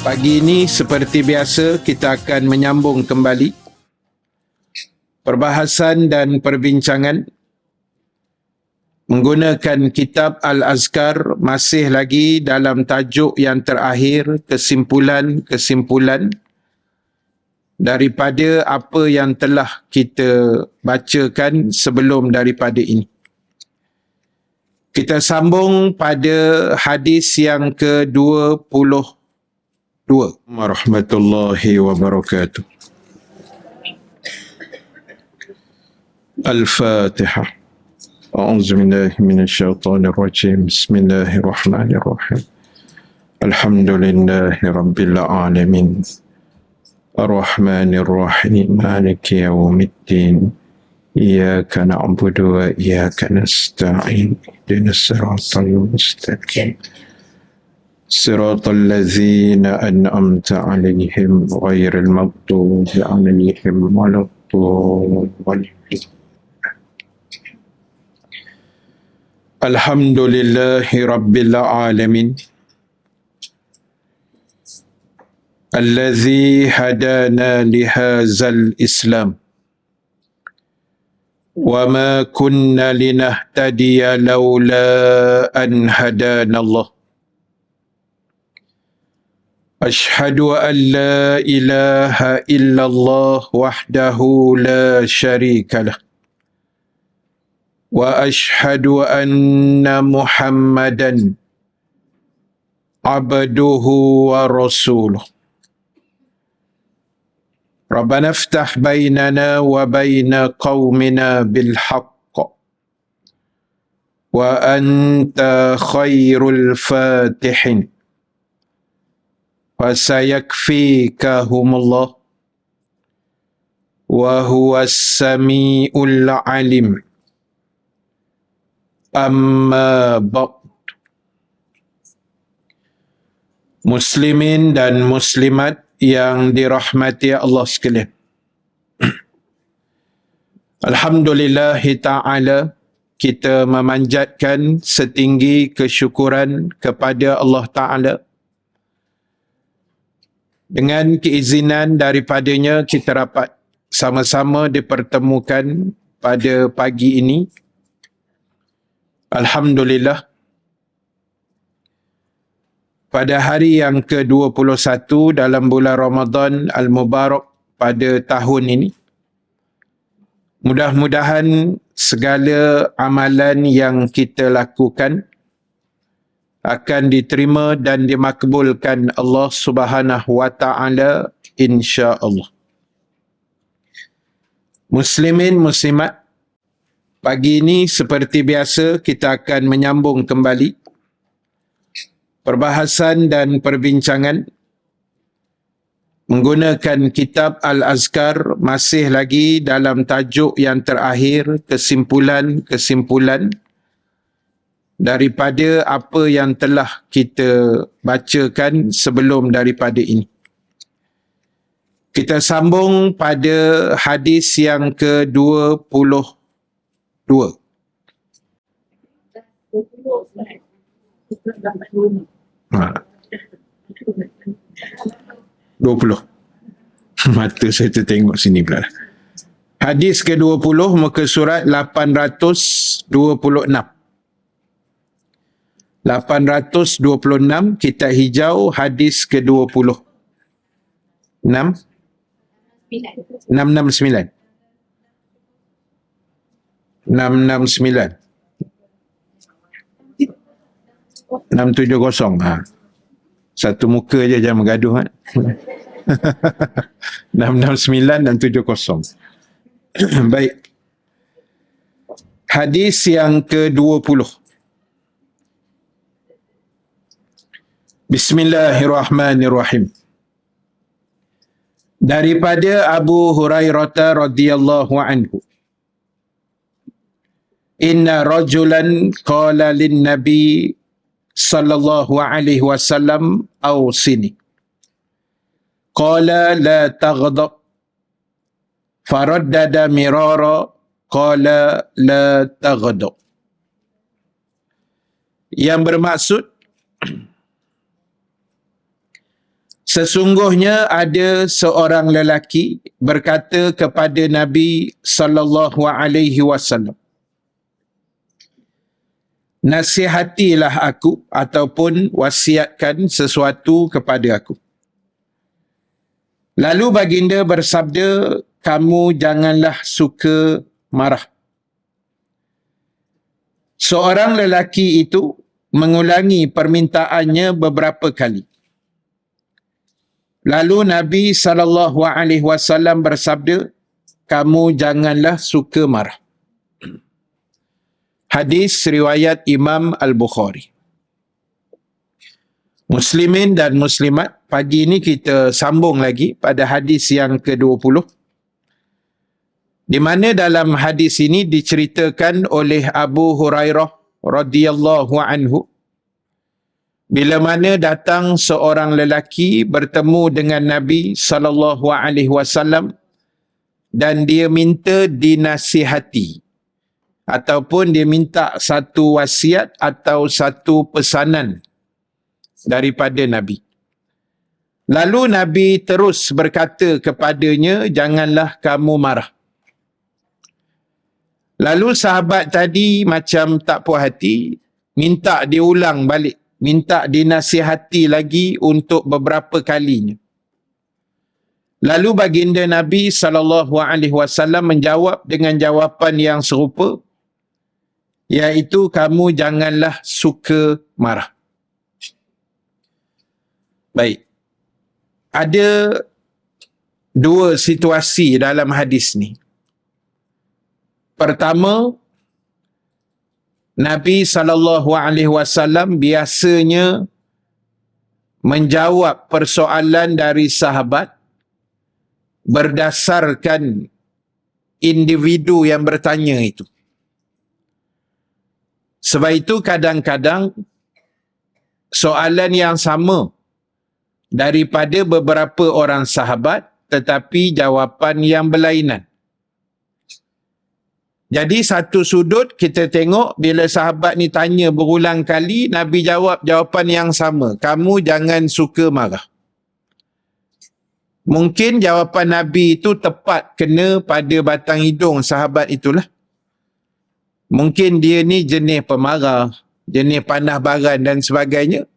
Pagi ini seperti biasa kita akan menyambung kembali perbahasan dan perbincangan menggunakan kitab Al-Azkar, masih lagi dalam tajuk yang terakhir, kesimpulan-kesimpulan daripada apa yang telah kita bacakan sebelum daripada ini. Kita sambung pada hadis yang ke-22. Warahmatullahi wabarakatuh. Al-Fatihah. A'udzu billahi minasyaitonir rajim. Bismillahirrahmanirrahim. Alhamdulillahi rabbil alamin. Ar-Rahmanir Rahim. Maliki yaumiddin. Iyyaka na'budu wa iyyaka nasta'in. Ihdinas siratal mustaqim. صراط الذين أنعمت عليهم غير المغضوب عليهم ولا الضالين. الحمد لله رب العالمين الذي هدانا لهذا الإسلام وما كنا لنهتدي لولا أن هدانا الله. أشهد أن لا إله إلا الله وحده لا شريك له وأشهد أن محمدا عبده ورسوله. ربنا افتح بيننا وبين قومنا بالحق وأنت خير الفاتحين فسيكفيكهم الله وهو السميع العليم. Amma ba'd. Muslimin dan muslimat yang dirahmati Allah sekalian. Alhamdulillah ta'ala, kita memanjatkan setinggi kesyukuran kepada Allah Ta'ala. Dengan keizinan daripadanya kita dapat sama-sama dipertemukan pada pagi ini. Alhamdulillah, pada hari yang ke-21 dalam bulan Ramadan Al-Mubarak pada tahun ini. Mudah-mudahan segala amalan yang kita lakukan akan diterima dan dimakbulkan Allah Subhanahu wa Ta'ala, insya-Allah. Muslimin muslimat, pagi ini seperti biasa kita akan menyambung kembali perbahasan dan perbincangan menggunakan kitab Al-Azkar, masih lagi dalam tajuk yang terakhir, kesimpulan-kesimpulan daripada apa yang telah kita bacakan sebelum daripada ini. Kita sambung pada hadis yang ke-22. 20. Mata saya tertengok sini pula. Hadis ke-20 muka surat 826. 826 kita hijau hadis ke-20. 669. 669. 670. Satu muka je, jangan bergaduh. 669 dan 70. Baik. Hadis yang ke-20. Bismillahirrahmanirrahim. Daripada Abu Hurairah radhiyallahu anhu. Inna rajulan qala lin nabi sallallahu alaihi wasallam awsini. Qala la taghdab. Faraddada mirara qala la taghdab. Yang bermaksud, Sesungguhnya ada seorang lelaki berkata kepada Nabi sallallahu alaihi wasallam, nasihatilah aku ataupun wasiatkan sesuatu kepada aku. Lalu baginda bersabda, kamu janganlah suka marah. Seorang lelaki itu mengulangi permintaannya beberapa kali. Lalu Nabi SAW bersabda, kamu janganlah suka marah. Hadis riwayat Imam Al-Bukhari. Muslimin dan muslimat, pagi ini kita sambung lagi pada hadis yang ke-20. Di mana dalam hadis ini diceritakan oleh Abu Hurairah radhiyallahu anhu, bila mana datang seorang lelaki bertemu dengan Nabi SAW dan dia minta dinasihati ataupun dia minta satu wasiat atau satu pesanan daripada Nabi. Lalu Nabi terus berkata kepadanya, janganlah kamu marah. Lalu sahabat tadi macam tak puas hati, minta diulang balik, minta dinasihati lagi untuk beberapa kalinya. Lalu baginda Nabi SAW menjawab dengan jawapan yang serupa, iaitu kamu janganlah suka marah. Baik. Ada dua situasi dalam hadis ni. Pertama, Nabi SAW biasanya menjawab persoalan dari sahabat berdasarkan individu yang bertanya itu. Sebab itu kadang-kadang soalan yang sama daripada beberapa orang sahabat tetapi jawapan yang berlainan. Jadi satu sudut kita tengok bila sahabat ni tanya berulang kali, Nabi jawab jawapan yang sama. Kamu jangan suka marah. Mungkin jawapan Nabi itu tepat kena pada batang hidung sahabat itulah. Mungkin dia ni jenis pemarah, jenis panah baran dan sebagainya.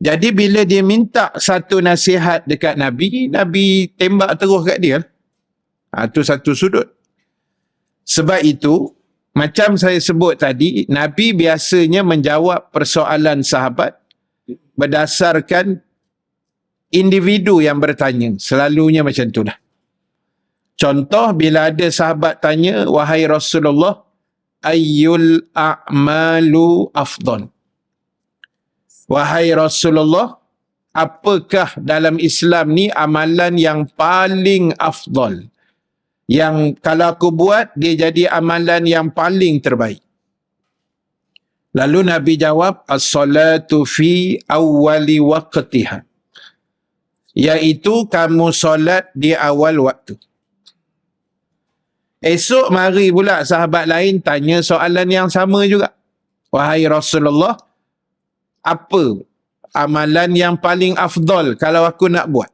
Jadi bila dia minta satu nasihat dekat Nabi, Nabi tembak terus kat dia. Itu satu sudut. Sebab itu, macam saya sebut tadi, Nabi biasanya menjawab persoalan sahabat berdasarkan individu yang bertanya. Selalunya macam itulah. Contoh, bila ada sahabat tanya, wahai Rasulullah, ayyul a'malu afdal. Wahai Rasulullah, apakah dalam Islam ni amalan yang paling afdal? Yang kalau aku buat, dia jadi amalan yang paling terbaik. Lalu Nabi jawab, as-salatu fi awwali waqtiha. Iaitu kamu solat di awal waktu. Esok mari pula sahabat lain tanya soalan yang sama juga. Wahai Rasulullah, apa amalan yang paling afdal kalau aku nak buat?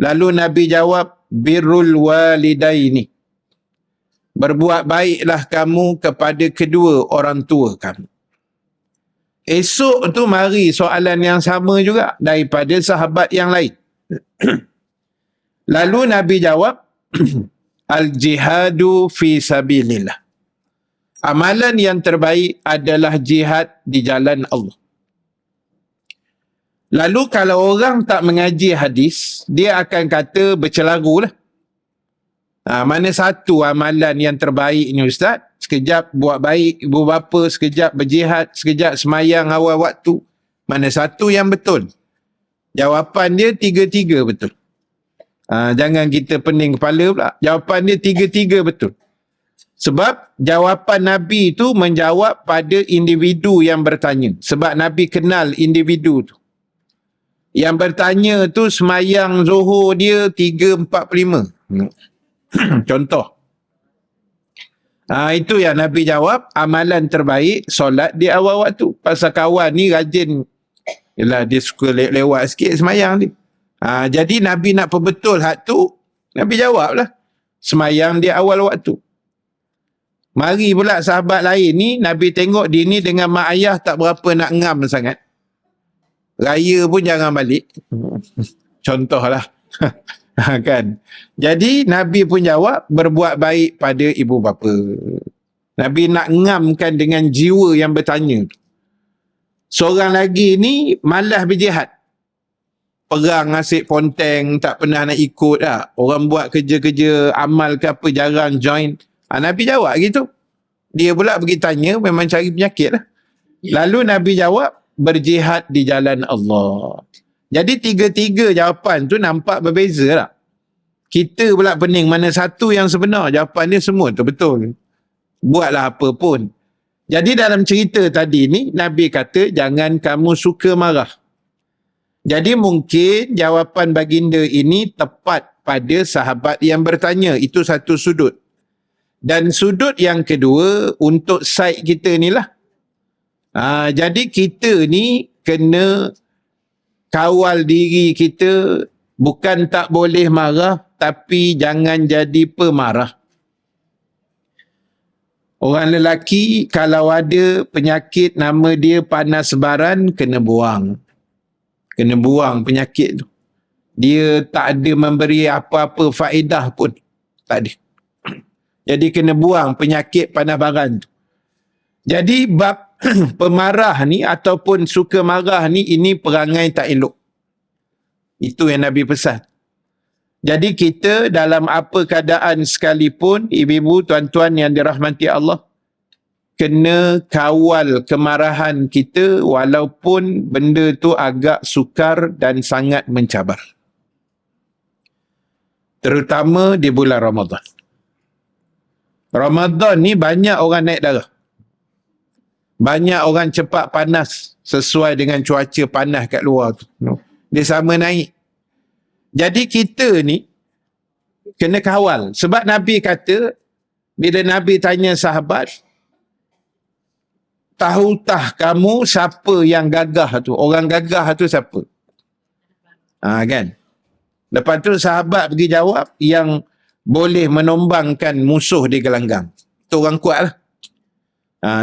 Lalu Nabi jawab, birrul walidaini. Berbuat baiklah kamu kepada kedua orang tua kamu. Esok tu mari soalan yang sama juga daripada sahabat yang lain. Lalu Nabi jawab, al-jihadu fi sabilillah. Amalan yang terbaik adalah jihad di jalan Allah. Lalu kalau orang tak mengaji hadis, dia akan kata bercelaru lah. Mana satu amalan yang terbaik ni Ustaz? Sekejap buat baik ibu bapa, sekejap berjihad, sekejap semayang awal waktu. Mana satu yang betul? Jawapan dia tiga-tiga betul. Jangan kita pening kepala pula. Jawapan dia tiga-tiga betul. Sebab jawapan Nabi itu menjawab pada individu yang bertanya. Sebab Nabi kenal individu tu. Yang bertanya tu semayang Zuhur dia 3.45. Contoh. Itu yang Nabi jawab, amalan terbaik solat di awal waktu. Pasal kawan ni rajin, yelah dia suka lewat sikit semayang ni. Jadi Nabi nak perbetul hak tu, Nabi jawablah. Semayang dia awal waktu. Mari pula sahabat lain ni, Nabi tengok dia ni dengan mak ayah tak berapa nak ngam sangat. Raya pun jangan balik. Contohlah. Kan? Jadi Nabi pun jawab, berbuat baik pada ibu bapa. Nabi nak ngamkan dengan jiwa yang bertanya. Seorang lagi ni malas berjihad. Perang asyik ponteng, tak pernah nak ikut lah. Orang buat kerja-kerja amal ke apa, jarang join. Nabi jawab gitu. Dia pula pergi tanya, memang cari penyakit lah. Lalu Nabi jawab, berjihad di jalan Allah. Jadi tiga-tiga jawapan tu nampak berbeza lah. Kita pula pening mana satu yang sebenar. Jawapan dia semua tu betul. Buatlah apa pun. Jadi dalam cerita tadi ni, Nabi kata, jangan kamu suka marah. Jadi mungkin jawapan baginda ini tepat pada sahabat yang bertanya. Itu satu sudut. Dan sudut yang kedua, untuk side kita ni lah. Jadi kita ni kena kawal diri kita, bukan tak boleh marah, tapi jangan jadi pemarah. Orang lelaki kalau ada penyakit nama dia panas baran, kena buang. Kena buang penyakit tu. Dia tak ada memberi apa-apa faedah pun. Tak ada. Jadi kena buang penyakit panas baran tu. Jadi bab pemarah ni ataupun suka marah ni, ini perangai tak elok. Itu yang Nabi pesan. Jadi kita dalam apa keadaan sekalipun, ibu-ibu, tuan-tuan yang dirahmati Allah, kena kawal kemarahan kita walaupun benda tu agak sukar dan sangat mencabar. Terutama di bulan Ramadan. Ramadan ni banyak orang naik darah. Banyak orang cepat panas sesuai dengan cuaca panas kat luar tu. Dia sama naik. Jadi kita ni kena kawal. Sebab Nabi kata, bila Nabi tanya sahabat, tahukah kamu siapa yang gagah tu? Orang gagah tu siapa? Kan? Lepas tu sahabat pergi jawab, yang boleh menombangkan musuh di gelanggang. Tu orang kuat lah.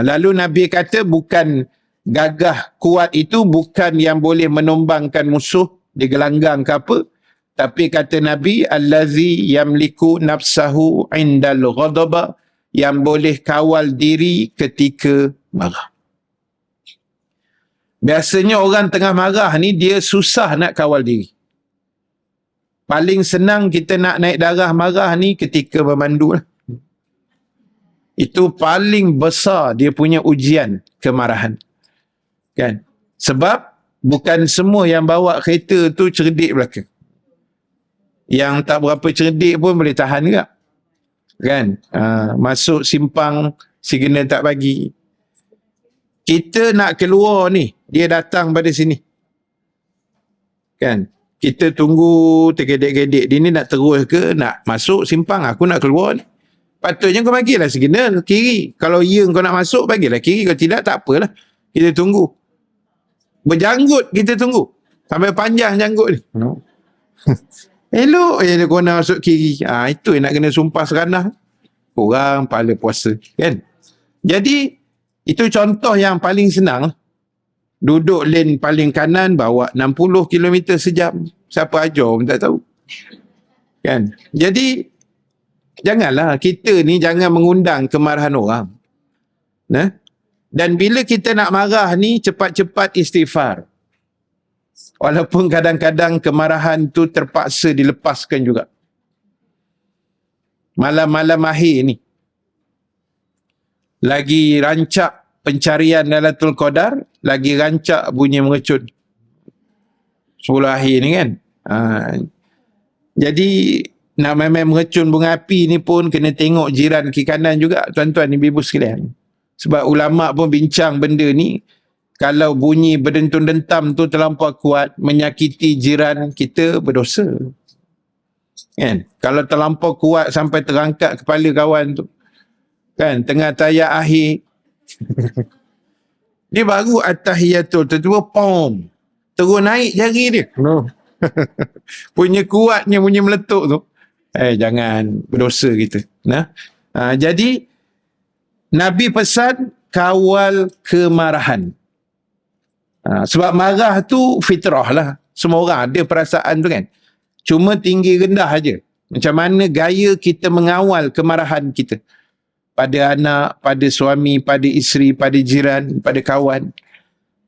Lalu Nabi kata bukan gagah kuat itu bukan yang boleh menombangkan musuh di gelanggang ke apa, tapi kata Nabi allazi yamliku nafsahu indal ghadaba, yang boleh kawal diri ketika marah. Biasanya orang tengah marah ni dia susah nak kawal diri. Paling senang kita nak naik darah marah ni ketika memandu lah. Itu paling besar dia punya ujian kemarahan. Kan? Sebab bukan semua yang bawa kereta tu cerdik belaka. Yang tak berapa cerdik pun boleh tahan juga. Kan? Masuk simpang, signal tak bagi. Kita nak keluar ni, dia datang pada sini. Kan? Kita tunggu tergedek-gedek. Dia ni nak terus ke nak masuk simpang, aku nak keluar ni. Patutnya kau bagilah signal kiri. Kalau ya kau nak masuk, bagilah kiri. Kalau tidak, tak apalah. Kita tunggu. Berjanggut kita tunggu. Sampai panjang janggut ni. Elok je kau nak masuk kiri. Itu yang nak kena sumpah seranah. Orang pahala puasa. Kan? Jadi, itu contoh yang paling senang. Duduk lane paling kanan, bawa 60 km sejam. Siapa ajar pun tak tahu. Kan? Jadi, janganlah kita ni jangan mengundang kemarahan orang. Dan bila kita nak marah ni, cepat-cepat istighfar. Walaupun kadang-kadang kemarahan tu terpaksa dilepaskan juga. Malam-malam akhir ni, lagi rancak pencarian Lailatul Qadar, lagi rancak bunyi mengecut 10 akhir ni kan. Jadi nak main-main meracun bunga api ni pun kena tengok jiran kiri kanan juga, tuan-tuan ibu-ibu sekalian. Sebab ulama pun bincang benda ni, kalau bunyi berdentum-dentam tu terlampau kuat, menyakiti jiran kita, berdosa. Kan? Kalau terlampau kuat sampai terangkat kepala kawan tu, kan, tengah tayat akhir, dia baru at-tahiyatul, tiba-tiba pom, terus naik jari dia. Punya kuatnya, punya meletup tu. Jangan berdosa kita. Nah, jadi Nabi pesan kawal kemarahan. Sebab marah tu fitrah lah. Semua orang ada perasaan tu kan. Cuma tinggi rendah aja. Macam mana gaya kita mengawal kemarahan kita. Pada anak, pada suami, pada isteri, pada jiran, pada kawan,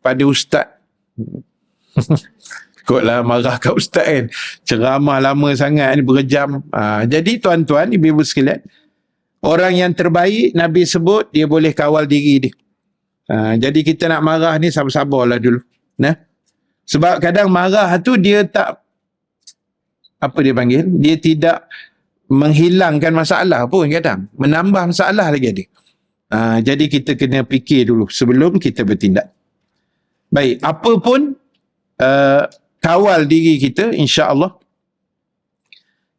pada ustaz. Ikutlah marah kat ustaz kan. Ceramah lama sangat ni, berjam. Jadi tuan-tuan, ibu-ibu sekalian, orang yang terbaik Nabi sebut dia boleh kawal diri dia. Jadi kita nak marah ni sabar-sabarlah dulu. Nah. Sebab kadang marah tu dia tak, apa dia panggil, dia tidak menghilangkan masalah pun kadang. Menambah masalah lagi ada. Jadi kita kena fikir dulu sebelum kita bertindak. Baik, apa pun kawal diri kita, insya-Allah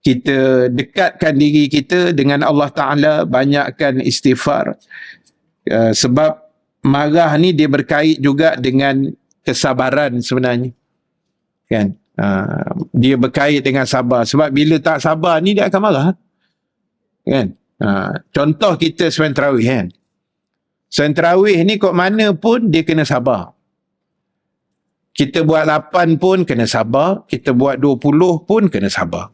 kita dekatkan diri kita dengan Allah Ta'ala, banyakkan istighfar. Sebab marah ni dia berkait juga dengan kesabaran sebenarnya. Kan? Dia berkait dengan sabar. Sebab bila tak sabar ni dia akan marah. Kan? Contoh kita sembahyang tarawih kan. Sembahyang tarawih ni kok mana pun dia kena sabar. Kita buat 8 pun kena sabar, kita buat 20 pun kena sabar.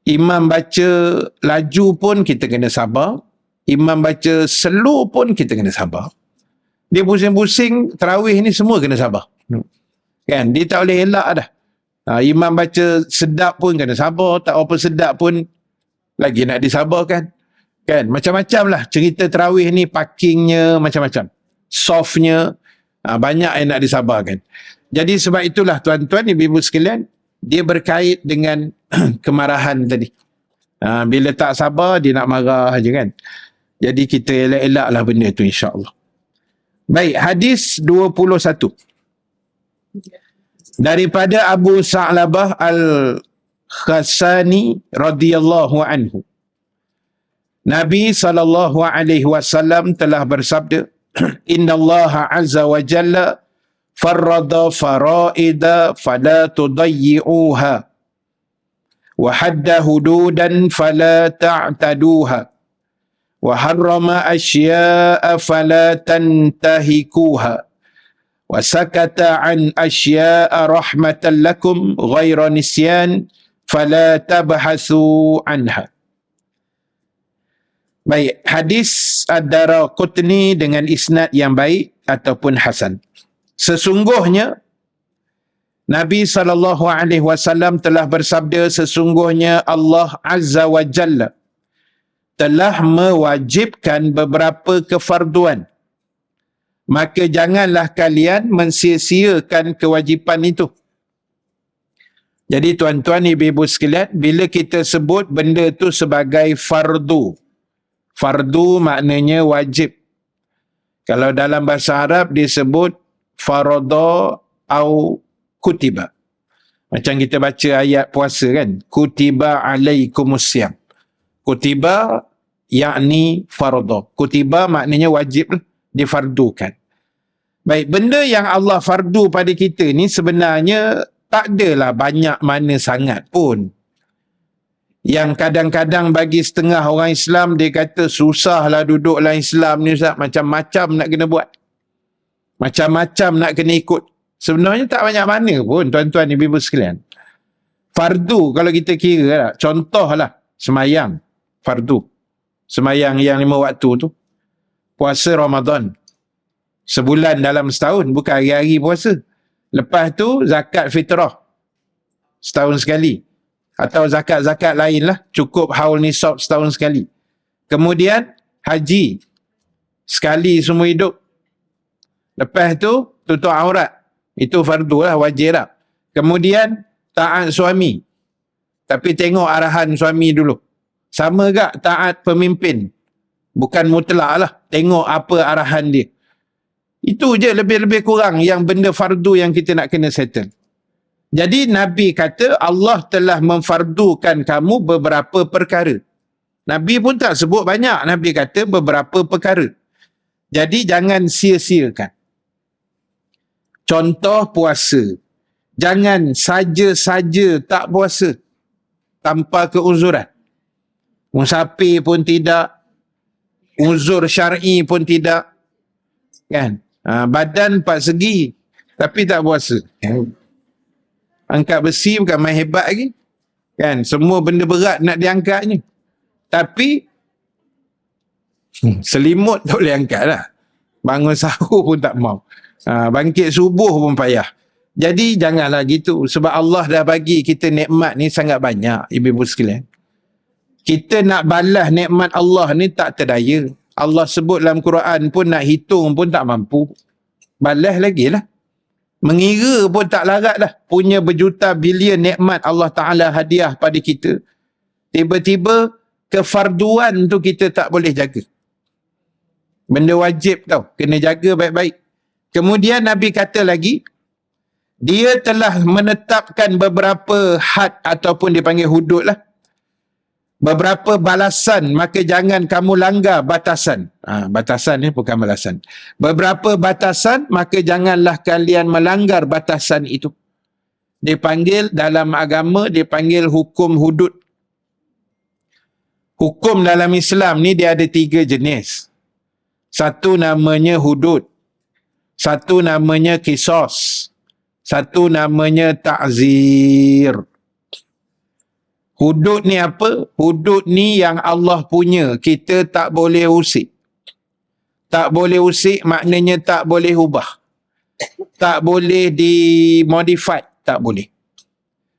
Imam baca laju pun kita kena sabar, imam baca slow pun kita kena sabar. Dia pusing-pusing tarawih ni semua kena sabar. Kan? Dia tak boleh elak dah. Imam baca sedap pun kena sabar, tak apa sedap pun lagi nak disabarkan. Kan? Macam-macam lah cerita tarawih ni, parkingnya macam-macam. Softnya, banyak yang nak disabarkan. Jadi sebab itulah tuan-tuan, ibu-ibu sekalian, dia berkait dengan kemarahan tadi. Bila tak sabar, dia nak marah aja kan. Jadi kita elak-elaklah benda tu insya-Allah. Baik, hadis 21. Daripada Abu Sa'labah Al-Khassani radhiyallahu anhu. Nabi SAW telah bersabda, Inna Allah azza wa jalla farrada faraida fala tudayyi'uha wa hadda hududan fala ta'taduha wa harrama asya'a fala tantahikuha wa sakata an asya'a rahmatan lakum ghaira nisyan fala tabhasu anha. Baik, hadis Ad-Daraqutni dengan isnad yang baik ataupun hasan. Sesungguhnya Nabi SAW telah bersabda, sesungguhnya Allah Azza wa Jalla telah mewajibkan beberapa kefarduan. Maka janganlah kalian mensia-siakan kewajipan itu. Jadi tuan-tuan, ibu-ibu sekalian, bila kita sebut benda tu sebagai fardu, fardu maknanya wajib. Kalau dalam bahasa Arab disebut farada au kutiba. Macam kita baca ayat puasa kan. Kutiba alaikumusiyam. Kutiba yakni farada. Kutiba maknanya wajib, difardukan. Baik, benda yang Allah fardu pada kita ni sebenarnya tak adalah banyak mana sangat pun. Yang kadang-kadang bagi setengah orang Islam, dia kata susahlah duduk dalam Islam ni Ustaz, macam-macam nak kena buat. Macam-macam nak kena ikut. Sebenarnya tak banyak mana pun tuan-tuan ibu-ibu sekalian. Fardu kalau kita kira lah, contohlah semayang fardu. Semayang yang 5 waktu tu. Puasa Ramadan. Sebulan dalam setahun, bukan hari-hari puasa. Lepas tu zakat fitrah. Setahun sekali. Atau zakat-zakat lain lah, cukup haul nisab setahun sekali. Kemudian haji sekali semua hidup. Lepas tu tutup aurat, itu fardu lah, wajib lah. Kemudian taat suami, tapi tengok arahan suami dulu. Sama gak taat pemimpin, bukan mutlak lah, tengok apa arahan dia. Itu je lebih-lebih kurang yang benda fardu yang kita nak kena settle. Jadi Nabi kata Allah telah memfardukan kamu beberapa perkara. Nabi pun tak sebut banyak. Nabi kata beberapa perkara. Jadi jangan sia-siakan. Contoh puasa. Jangan saja-saja tak puasa tanpa keuzuran. Musafir pun tidak, uzur syar'i pun tidak. Kan? Badan 4 segi tapi tak puasa. Angkat besi bukan main hebat lagi. Kan? Semua benda berat nak diangkatnya. Tapi selimut tak boleh angkat lah. Bangun sahur pun tak mau. Bangkit subuh pun payah. Jadi janganlah gitu. Sebab Allah dah bagi kita nikmat ni sangat banyak, ibu-ibu sekalian. Kita nak balas nikmat Allah ni tak terdaya. Allah sebut dalam Quran pun nak hitung pun tak mampu. Balas lagi lah. Mengira pun tak larat dah. Punya berjuta bilion nikmat Allah Ta'ala hadiah pada kita. Tiba-tiba kefarduan tu kita tak boleh jaga. Benda wajib tau. Kena jaga baik-baik. Kemudian Nabi kata lagi, dia telah menetapkan beberapa had ataupun dipanggil hudud lah. Beberapa balasan, maka jangan kamu langgar batasan. Batasan ni bukan balasan. Beberapa batasan, maka janganlah kalian melanggar batasan itu. Dipanggil dalam agama, dipanggil hukum hudud. Hukum dalam Islam ni dia ada 3 jenis. Satu namanya hudud. Satu namanya kisos. Satu namanya ta'zir. Hudud ni apa? Hudud ni yang Allah punya. Kita tak boleh usik. Tak boleh usik maknanya tak boleh ubah. Tak boleh dimodify. Tak boleh.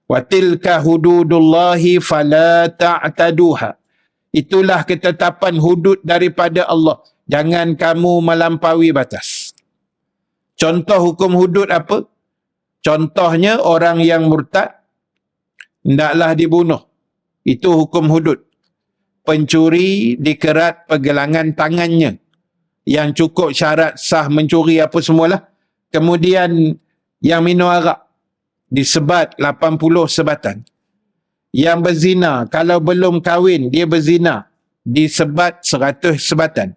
Wa tilka hududullahi fala ta'taduha. Itulah ketetapan hudud daripada Allah. Jangan kamu melampaui batas. Contoh hukum hudud apa? Contohnya orang yang murtad hendaklah dibunuh. Itu hukum hudud. Pencuri dikerat pergelangan tangannya. Yang cukup syarat sah mencuri apa semualah. Kemudian yang minum arak disebat 80 sebatan. Yang berzina, kalau belum kahwin dia berzina, disebat 100 sebatan.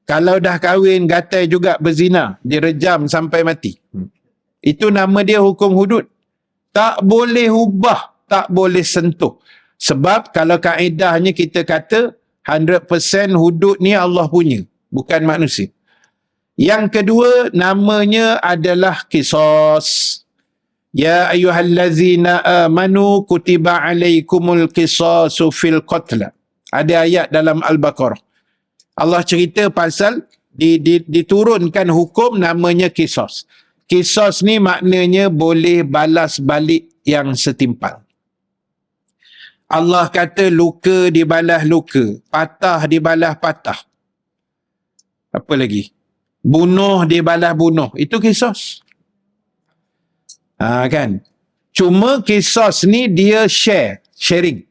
Kalau dah kahwin gatai juga berzina, direjam sampai mati. Itu nama dia hukum hudud. Tak boleh ubah, tak boleh sentuh. Sebab kalau kaedahnya kita kata 100% hudud ni Allah punya, bukan manusia. Yang kedua namanya adalah qisas. Ya ayyuhallazina amanu kutiba alaikumul qisasu fil qatl. Ada ayat dalam Al-Baqarah. Allah cerita pasal diturunkan hukum namanya qisas. Qisas ni maknanya boleh balas balik yang setimpal. Allah kata luka dibalas luka, patah dibalas patah. Apa lagi? Bunuh dibalas bunuh. Itu qisas. Kan? Cuma qisas ni dia sharing.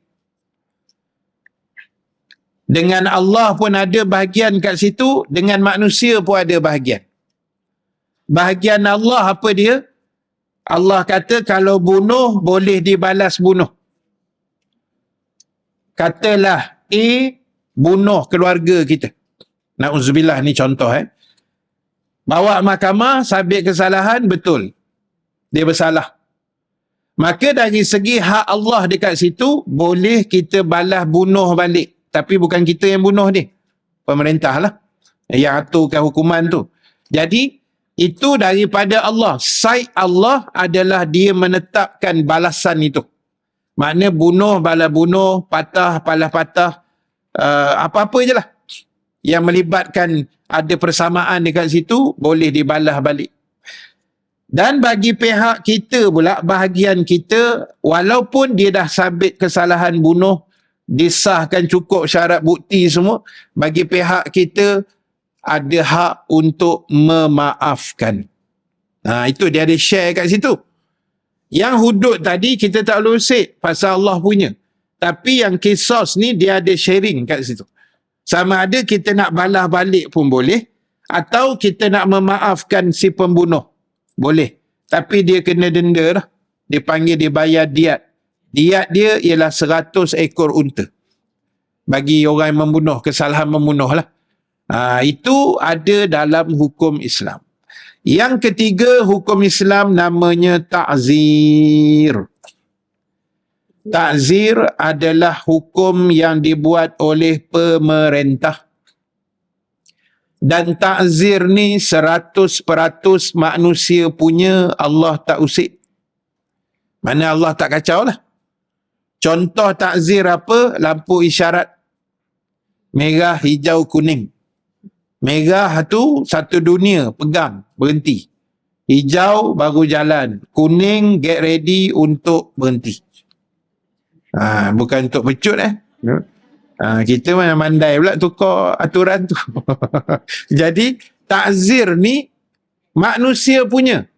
Dengan Allah pun ada bahagian kat situ, dengan manusia pun ada bahagian. Bahagian Allah apa dia? Allah kata kalau bunuh boleh dibalas bunuh. Katalah A bunuh keluarga kita. Na'udzubillah ni contoh. Bawa mahkamah, sabit kesalahan, betul. Dia bersalah. Maka dari segi hak Allah dekat situ, boleh kita balas bunuh balik. Tapi bukan kita yang bunuh dia. Pemerintah lah yang aturkan hukuman tu. Jadi, itu daripada Allah. Side Allah adalah dia menetapkan balasan itu. Maknanya bunuh, balas bunuh, patah, balas patah, apa-apa je lah. Yang melibatkan ada persamaan dekat situ, boleh dibalas balik. Dan bagi pihak kita pula, bahagian kita, walaupun dia dah sabit kesalahan bunuh, disahkan cukup syarat bukti semua, bagi pihak kita ada hak untuk memaafkan. Itu dia ada share kat situ. Yang hudud tadi kita tak boleh usik pasal Allah punya. Tapi yang qisas ni dia ada sharing kat situ. Sama ada kita nak balas balik pun boleh, atau kita nak memaafkan si pembunuh. Boleh. Tapi dia kena denda lah. Dia panggil dia bayar diat. Diat dia ialah 100 ekor unta. Bagi orang yang membunuh, kesalahan membunuh lah. Itu ada dalam hukum Islam. Yang ketiga, hukum Islam namanya ta'zir. Ta'zir adalah hukum yang dibuat oleh pemerintah. Dan ta'zir ni 100% manusia punya, Allah tak usik. Mana Allah tak kacau lah. Contoh ta'zir apa? Lampu isyarat. Merah, hijau, kuning. Merah tu satu dunia, pegang, berhenti. Hijau baru jalan. Kuning, get ready untuk berhenti. Bukan untuk pecut kita mana mandai pula tukar aturan tu. Jadi ta'zir ni manusia punya.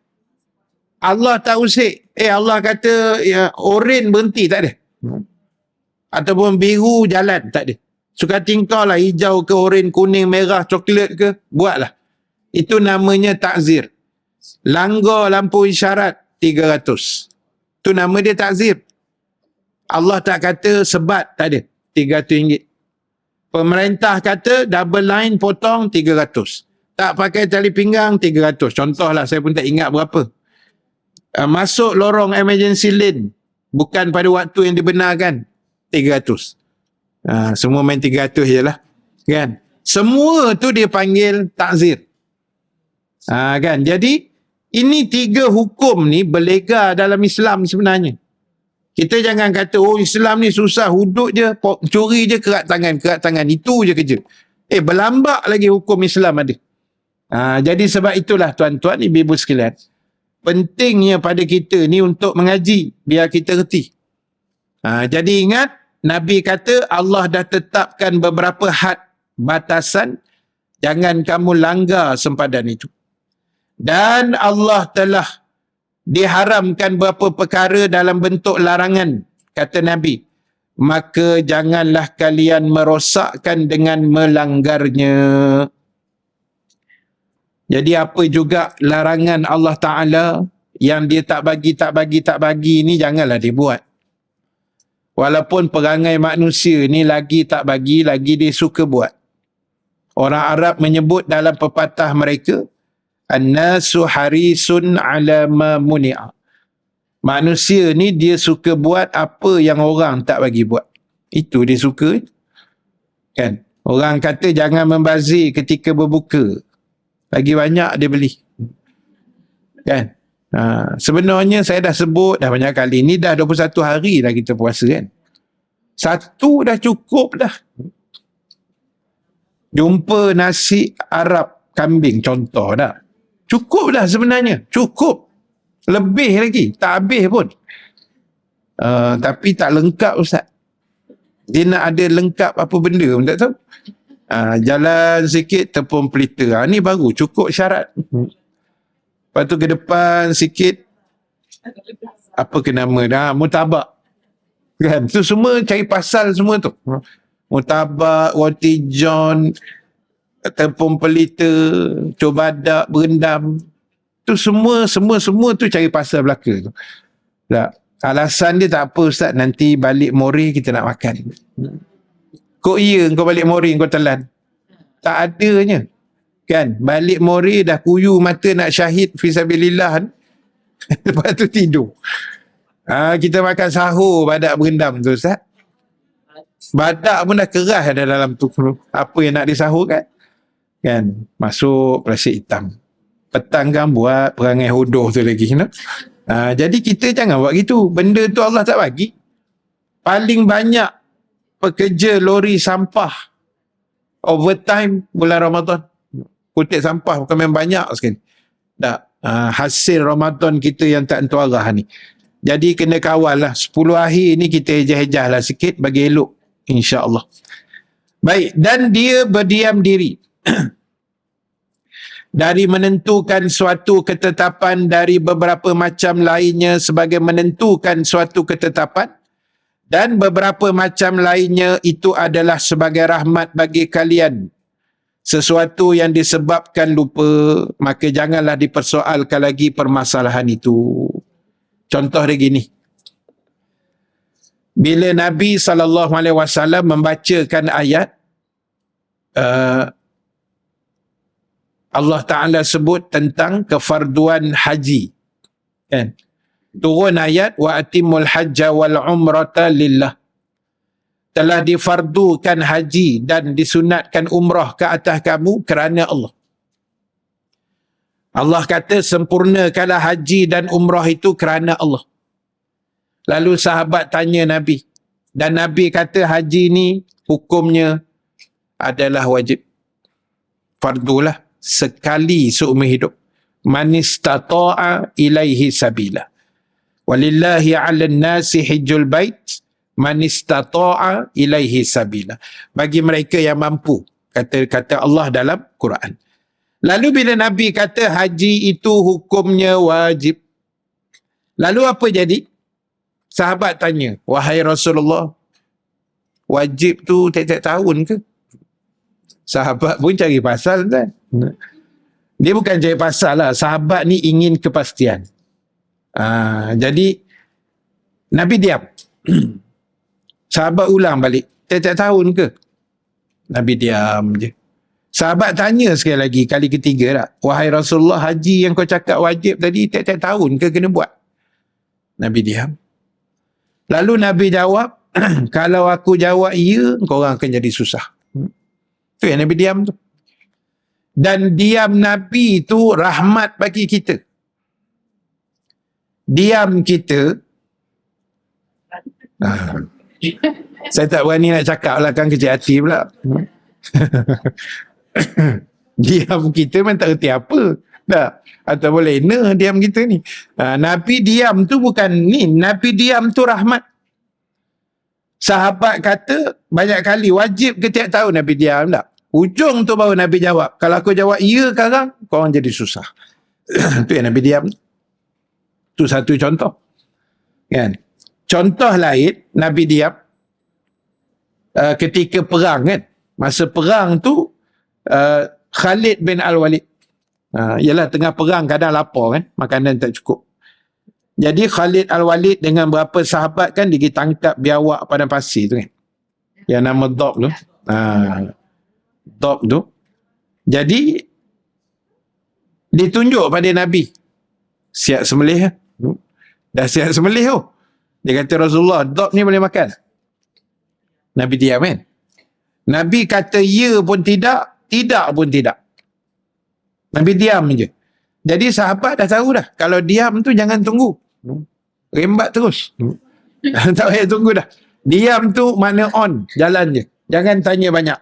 Allah tak usik. Allah kata ya, oren berhenti, tak ada. Ataupun biru jalan, tak ada. Suka tingkau lah, hijau ke, oren, kuning, merah, coklat ke, buatlah. Itu namanya ta'zir. Langgar lampu isyarat 300. Itu nama dia ta'zir. Allah tak kata sebat, tak ada. RM300. Pemerintah kata double line potong 300. Tak pakai tali pinggang 300. Contohlah, saya pun tak ingat berapa. Masuk lorong emergency lane bukan pada waktu yang dibenarkan 300. Semua main 300 je lah. Kan? Semua tu dia panggil ta'zir. Kan? Jadi ini 3 hukum ni berlega dalam Islam sebenarnya. Kita jangan kata, Islam ni susah, hudud je, curi je, kerat tangan. Itu je kerja. Berlambak lagi hukum Islam ada. Jadi sebab itulah tuan-tuan, ibu-ibu sekalian, pentingnya pada kita ni untuk mengaji, biar kita reti. Jadi ingat, Nabi kata Allah dah tetapkan beberapa had, batasan, jangan kamu langgar sempadan itu. Dan Allah telah diharamkan beberapa perkara dalam bentuk larangan, kata Nabi. Maka janganlah kalian merosakkan dengan melanggarnya. Jadi apa juga larangan Allah Ta'ala yang dia tak bagi ni, janganlah dia buat. Walaupun perangai manusia ni lagi tak bagi, lagi dia suka buat. Orang Arab menyebut dalam pepatah mereka, An-nasu harisun ala ma muni'a. Manusia ni dia suka buat apa yang orang tak bagi buat. Itu dia suka. Kan? Orang kata jangan membazir ketika berbuka. Lagi banyak dia beli. Kan? Sebenarnya saya dah sebut dah banyak kali. Ni dah 21 hari dah kita puasa kan. Satu dah cukup dah. Jumpa nasi Arab kambing contoh dah. Cukup dah sebenarnya. Cukup. Lebih lagi. Tak habis pun. Tapi tak lengkap Ustaz. Dia nak ada lengkap apa benda pun tak tahu. Jalan sikit tepung pelita. Ni baru cukup syarat. Lepas tu ke depan sikit. Apa ke nama dah? Mutabak. Kan? Tu semua cari pasal semua tu. Mutabak, roti john, tepung pelita, cobadak, berendam. Tu semua tu cari pasal belaka tu. Tak. Alasan dia tak apa Ustaz, nanti balik Mori kita nak makan. Kok iya kau balik Mori kau telan? Tak adanya. Kan? Balik Mori dah kuyu mata nak syahid fisabilillah. Lepas tu tidur. Kita makan sahur badak berendam tu Ustaz. Badak pun dah keras ada dalam tu. Apa yang nak disahurkan? Kan? Masuk plastik hitam. Petang kan buat perangai hodoh tu lagi. You know? Jadi kita jangan buat gitu. Benda tu Allah tak bagi. Paling banyak pekerja lori sampah overtime bulan Ramadan. Kutip sampah bukan main banyak sekali. Hasil Ramadan kita yang tak entu arah ni. Jadi kena kawal lah. 10 akhir ni kita hejah-hejah lah sikit bagi elok. InsyaAllah. Baik. Dan dia berdiam diri. Dari menentukan suatu ketetapan dari beberapa macam lainnya sebagai menentukan suatu ketetapan, dan beberapa macam lainnya itu adalah sebagai rahmat bagi kalian. Sesuatu yang disebabkan lupa, maka janganlah dipersoalkan lagi permasalahan itu. Contoh dia gini. Bila Nabi SAW membacakan ayat Allah Ta'ala sebut tentang kefarduan haji. Kan? Turun ayat, wa atimul hajja wal umrata lillah. Telah difardukan haji dan disunatkan umrah ke atas kamu kerana Allah. Allah kata sempurnakanlah haji dan umrah itu kerana Allah. Lalu sahabat tanya Nabi. Dan Nabi kata haji ni hukumnya adalah wajib. Fardulah sekali seumur hidup. Man istata'a ilaihi sabila. Walillahi 'alan nasi hijjul bait man istata'a ilaihi sabila. Bagi mereka yang mampu, kata Allah dalam Quran. Lalu bila Nabi kata haji itu hukumnya wajib, lalu apa jadi? Sahabat tanya, wahai Rasulullah, wajib tu tiap-tiap tahun ke? Sahabat pun cari pasal kan? Dia bukan cari pasal lah. Sahabat ni ingin kepastian. Jadi Nabi diam. Sahabat ulang balik, tiap-tiap tahun ke? Nabi diam je. Sahabat tanya sekali lagi, kali ketiga tak? Wahai Rasulullah, haji yang kau cakap wajib tadi tiap-tiap tahun ke kena buat? Nabi diam. Lalu Nabi jawab, kalau aku jawab ya, korang akan jadi susah. Tu yang Nabi diam tu. Dan diam Nabi itu rahmat bagi kita. Diam kita, saya tak berani nak cakap lah, kan kecil hati pula. Diam kita memang tak erti apa. Tak? Atau boleh diam kita ni. Nabi diam tu bukan ni. Nabi diam tu rahmat. Sahabat kata banyak kali, wajib ke tiap tahun? Nabi diam tak? Ujung tu baru Nabi jawab. Kalau aku jawab ya sekarang, korang jadi susah. Tu yang Nabi diam. Tu satu contoh. Kan? Contoh lain, Nabi diam ketika perang kan. Masa perang tu, Khalid bin Al-Walid. Ialah tengah perang, kadang lapar kan, makanan tak cukup. Jadi Khalid Al-Walid dengan berapa sahabat kan, dia pergi tangkap biawak padang pasir tu kan. Yang nama Dob tu. Dob tu. Jadi, ditunjuk pada Nabi. Siap sembelih. Dah siap sembelih tu. Dia kata, Rasulullah, Dob ni boleh makan? Nabi diam kan? Nabi kata ya pun tidak, tidak pun tidak. Nabi diam je. Jadi sahabat dah tahu dah. Kalau diam tu jangan tunggu. Rembat terus. Tak payah tunggu dah. Diam tu mana on. Jalan je. Jangan tanya banyak.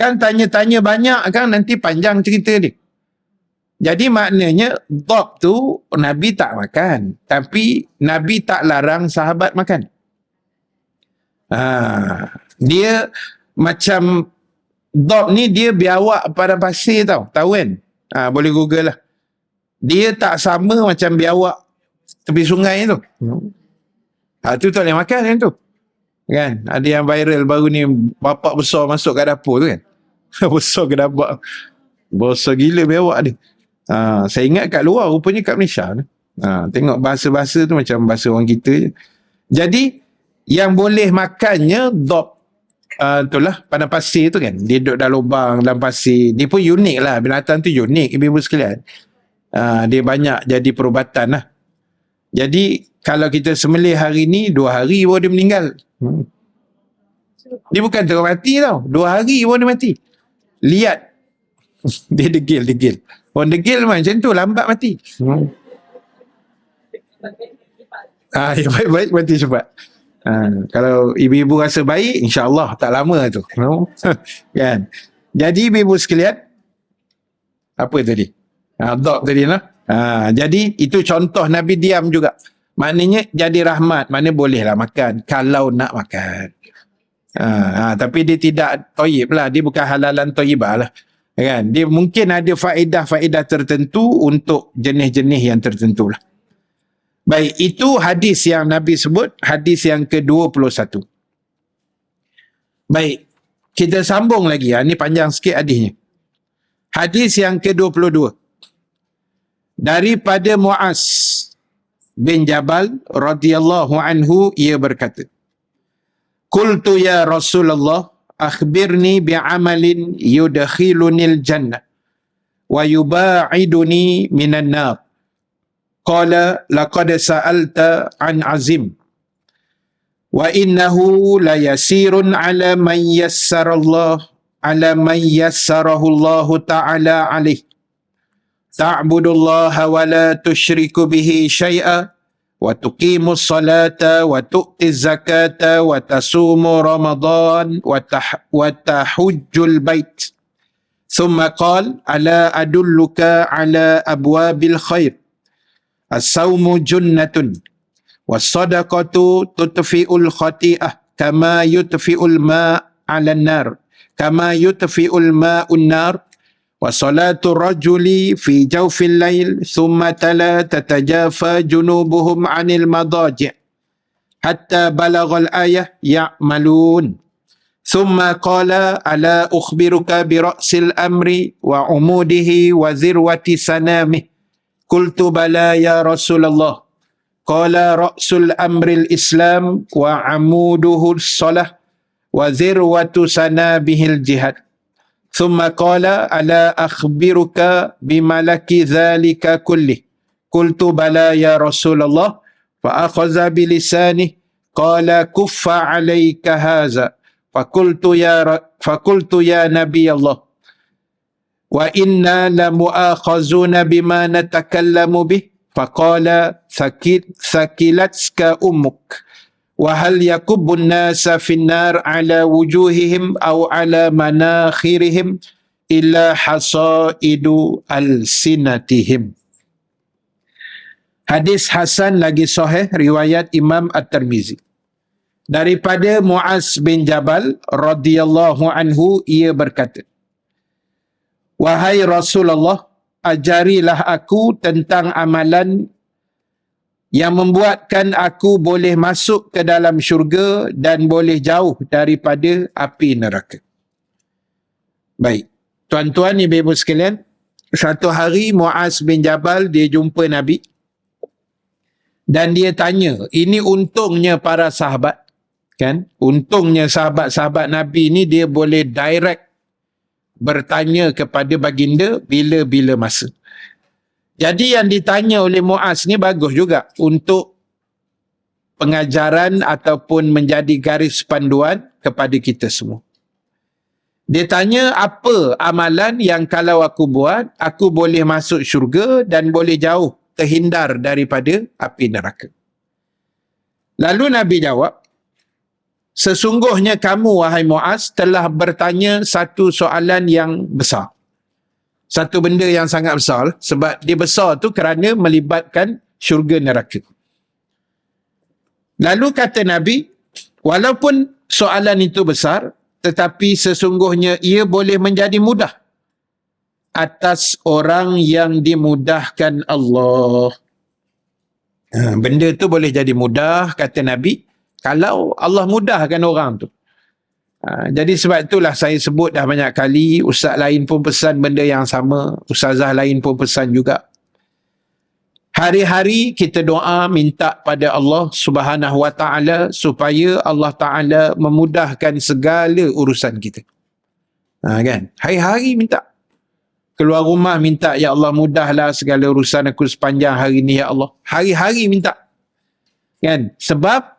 Kan tanya-tanya banyak kan nanti panjang cerita dia. Jadi maknanya Dob tu Nabi tak makan. Tapi Nabi tak larang sahabat makan. Dia macam Dob ni dia biawak pada pasir tau. Tahu kan? Boleh google lah. Dia tak sama macam biawak tepi sungai tu. Tu tak boleh makan kan tu. Kan? Ada yang viral baru ni, bapak besar masuk kat dapur tu kan. Besar ke dapur. Besar gila biawak dia. Saya ingat kat luar, rupanya kat Malaysia tu. Tengok bahasa-bahasa tu macam bahasa orang kita je. Jadi, yang boleh makannya Dob. Itulah padang pasir tu kan, dia duduk dalam lubang dalam pasir. Dia pun unik lah, binatang tu unik ibu-ibu sekalian. Dia banyak jadi perubatan lah. Jadi kalau kita sembelih hari ni, 2 hari baru dia meninggal. Dia bukan terus mati tau, 2 hari baru dia mati. Lihat. Dia degil. Orang degil macam tu, lambat mati. Ya, baik-baik mati cepat. Kalau ibu-ibu rasa baik, insya-Allah tak lama tu. Kan? Jadi ibu-ibu sekalian, apa tadi? Dob tadi lah. Jadi itu contoh Nabi diam juga. Maknanya jadi rahmat, mana bolehlah makan kalau nak makan. Tapi dia tidak toyib lah, dia bukan halalan toyibah lah. Kan? Dia mungkin ada faedah-faedah tertentu untuk jenis-jenis yang tertentu lah. Baik, itu hadis yang Nabi sebut, hadis yang ke-21. Baik, kita sambung lagi. Ini panjang sikit hadisnya. Hadis yang ke-22. Daripada Muaz bin Jabal radhiyallahu anhu, ia berkata, Qultu ya Rasulullah, akhbirni bi'amalin yudakhilunil jannah wa yuba'iduni minan nar. Qala laqad sa'alta an azim wa innahu la yasirun ala man yassarahu Allah ta'ala alaih. Ta'budullaha wa la tusyriku bihi syai'a wa tuqimus salata wa tu'tiz zakata wa tasumu ramadan wa tahujjul bait. Thumma qala ala adulluka ala abwabil khair. As-sawmu junnatun was-sadaqatu tutfi'ul khati'ah kama yutfi'ul ma' 'alan nar kama yutfi'ul ma'un nar. Wa salatu rajuli fi jawfil lail thumma tala tatajafa junubuhum 'anil madaji' hatta balaghal ayah ya'malun. Thumma qala ala ukhbiruka bi ra'sil amri wa umudihi wa zirwati sanamih. Qultu bala ya Rasulullah. Qala ra'sul amril islam wa amuduhu salah wa zirwatu sanabihil jihad. Thumma qala ala akhbiruka bimalaki dhalika kullih. Qultu bala ya Rasulullah. Fa akhadha bilisani qala kuffa alayka haza. Fakultu ya Nabi Allah, wa inna la mu'akhazuna bima natakallamu bih. Faqala thakilatska ummuk. Wa hal yakubbun nasa finnar ala wujuhihim aw ala manakhirihim illa hasaidu alsinatihim. Hadis hasan lagi sahih riwayat Imam At-Tirmizi. Daripada Muaz bin Jabal radhiyallahu anhu, ia berkata, wahai Rasulullah, ajarilah aku tentang amalan yang membuatkan aku boleh masuk ke dalam syurga dan boleh jauh daripada api neraka. Baik, tuan-tuan, ibu-ibu sekalian, satu hari Muaz bin Jabal dia jumpa Nabi dan dia tanya, ini untungnya para sahabat, kan? Untungnya sahabat-sahabat Nabi ni dia boleh direct bertanya kepada baginda bila-bila masa. Jadi yang ditanya oleh Muaz ni bagus juga untuk pengajaran ataupun menjadi garis panduan kepada kita semua. Dia tanya, apa amalan yang kalau aku buat, aku boleh masuk syurga dan boleh jauh terhindar daripada api neraka. Lalu Nabi jawab, sesungguhnya kamu, wahai Muaz, telah bertanya satu soalan yang besar. Satu benda yang sangat besar. Sebab dia besar tu kerana melibatkan syurga neraka. Lalu kata Nabi, walaupun soalan itu besar, tetapi sesungguhnya ia boleh menjadi mudah atas orang yang dimudahkan Allah. Benda tu boleh jadi mudah, kata Nabi, kalau Allah mudahkan orang tu. Jadi sebab itulah saya sebut dah banyak kali, ustaz lain pun pesan benda yang sama, ustazah lain pun pesan juga. Hari-hari kita doa minta pada Allah Subhanahu Wa Ta'ala supaya Allah Ta'ala memudahkan segala urusan kita. Kan? Hari-hari minta. Keluar rumah minta, ya Allah mudahlah segala urusan aku sepanjang hari ni ya Allah. Hari-hari minta. Kan? Sebab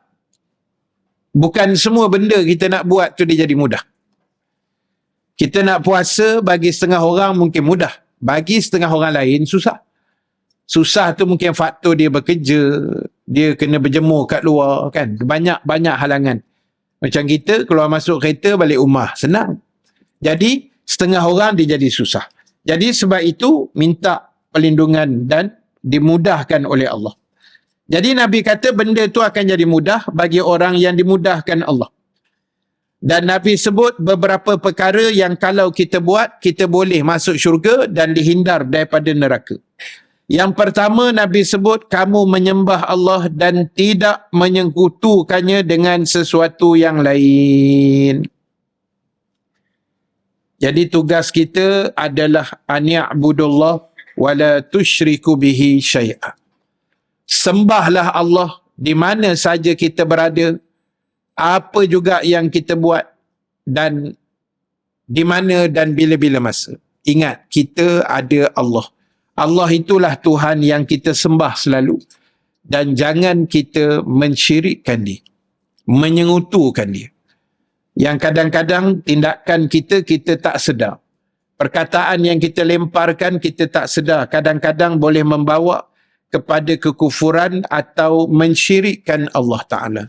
bukan semua benda kita nak buat tu dia jadi mudah. Kita nak puasa bagi setengah orang mungkin mudah. Bagi setengah orang lain susah. Susah tu mungkin faktor dia bekerja, dia kena berjemur kat luar, kan. Banyak halangan. Macam kita keluar masuk kereta balik rumah, senang. Jadi setengah orang dia jadi susah. Jadi sebab itu minta perlindungan dan dimudahkan oleh Allah. Jadi Nabi kata benda tu akan jadi mudah bagi orang yang dimudahkan Allah. Dan Nabi sebut beberapa perkara yang kalau kita buat, kita boleh masuk syurga dan dihindar daripada neraka. Yang pertama Nabi sebut, kamu menyembah Allah dan tidak menyekutukannya dengan sesuatu yang lain. Jadi tugas kita adalah an ya'budullah wa la tusyriku bihi syai'a. Sembahlah Allah di mana saja kita berada, apa juga yang kita buat, dan di mana dan bila-bila masa. ingat kita ada Allah. Allah itulah Tuhan yang kita sembah selalu. Dan jangan kita mensyirikkan dia, menyengutukan dia. Yang kadang-kadang tindakan kita tak sedar. Perkataan yang kita lemparkan kita tak sedar. Kadang-kadang boleh membawa kepada kekufuran atau mensyirikkan Allah Ta'ala.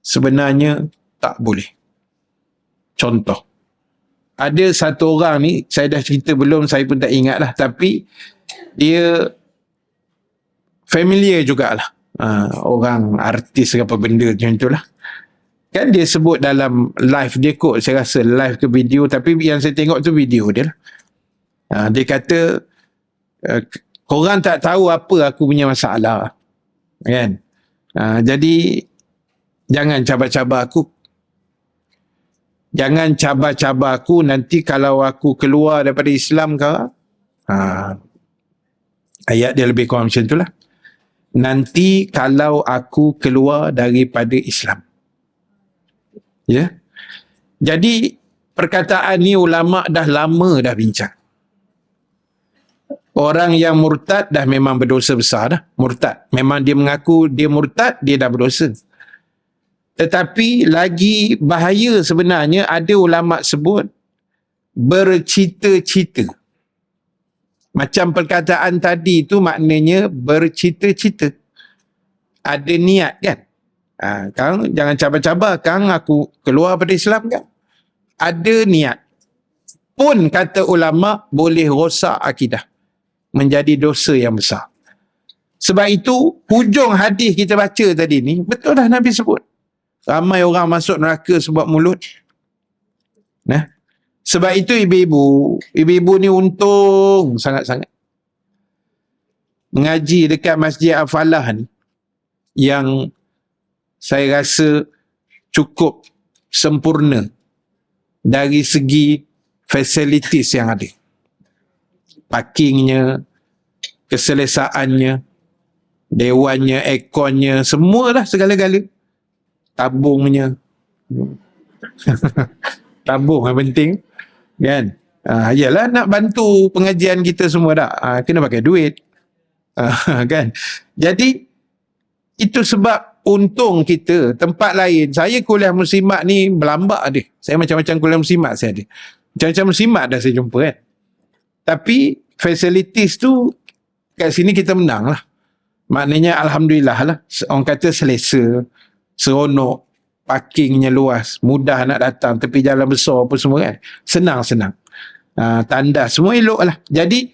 Sebenarnya tak boleh. Contoh. Ada satu orang ni, saya dah cerita belum, saya pun tak ingat lah. Tapi dia familiar jugalah. Orang artis ke apa benda macam itulah. Kan dia sebut dalam live dia kot, saya rasa live ke video, tapi yang saya tengok tu video dia lah. Dia kata, korang tak tahu apa aku punya masalah. Kan? Jadi, jangan cabar-cabar aku. Jangan cabar-cabar aku, nanti kalau aku keluar daripada Islam ke, ayat dia lebih kurang macam itulah. Nanti kalau aku keluar daripada Islam. Ya. Jadi perkataan ni ulama dah lama dah bincang. Orang yang murtad dah memang berdosa besar dah. Murtad. Memang dia mengaku dia murtad, dia dah berdosa. Tetapi lagi bahaya sebenarnya ada ulama sebut bercita-cita. Macam perkataan tadi tu maknanya bercita-cita. Ada niat kan? Kang jangan cabar-cabar, Kang aku keluar pada Islam kan? Ada niat. Pun kata ulama boleh rosak akidah. Menjadi dosa yang besar. Sebab itu hujung hadis kita baca tadi ni, betul dah Nabi sebut. Ramai orang masuk neraka sebab mulut. Nah. Sebab itu ibu-ibu ni untung sangat-sangat. Mengaji dekat Masjid Al-Falah ni, yang saya rasa cukup sempurna dari segi facilities yang ada. Parkingnya, keselesaannya, dewannya, airconnya, semualah segala-gala. Tabungnya. Tabung yang penting. Kan? Yalah nak bantu pengajian kita semua dah. Kena pakai duit. Kan? Jadi, itu sebab untung kita. Tempat lain, saya kuliah muslimat ni berlambak dia. Saya macam-macam kuliah muslimat saya ada. Macam-macam muslimat dah saya jumpa kan. Tapi facilities tu kat sini kita menang lah. Maknanya Alhamdulillah lah. Orang kata selesa, seronok, parkingnya luas, mudah nak datang, tepi jalan besar apa semua kan. Senang-senang. Tandas, semua elok lah. Jadi,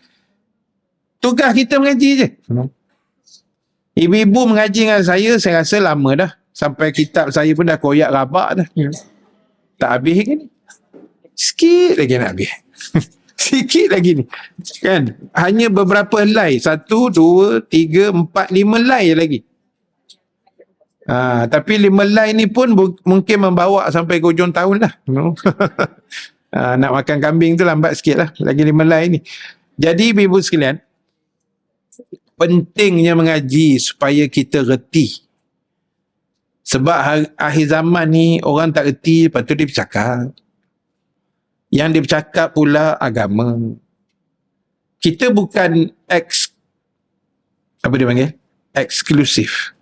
tugas kita mengaji je. Ibu-ibu mengaji dengan saya rasa lama dah. Sampai kitab saya pun dah koyak rabak dah. Tak habis kan? Sikit lagi nak habis. Sikit lagi ni. Kan? Hanya beberapa helai. 1, 2, 3, 4, 5 helai lagi. Tapi 5 helai ni pun mungkin membawa sampai ke hujung tahun lah. Nak makan kambing tu lambat sikit lah. Lagi 5 helai ni. Jadi ibu sekalian, pentingnya mengaji supaya kita reti. Sebab akhir zaman ni orang tak reti, lepas tu dia bercakap. Yang dia bercakap pula agama. Kita bukan apa dia panggil? Eksklusif.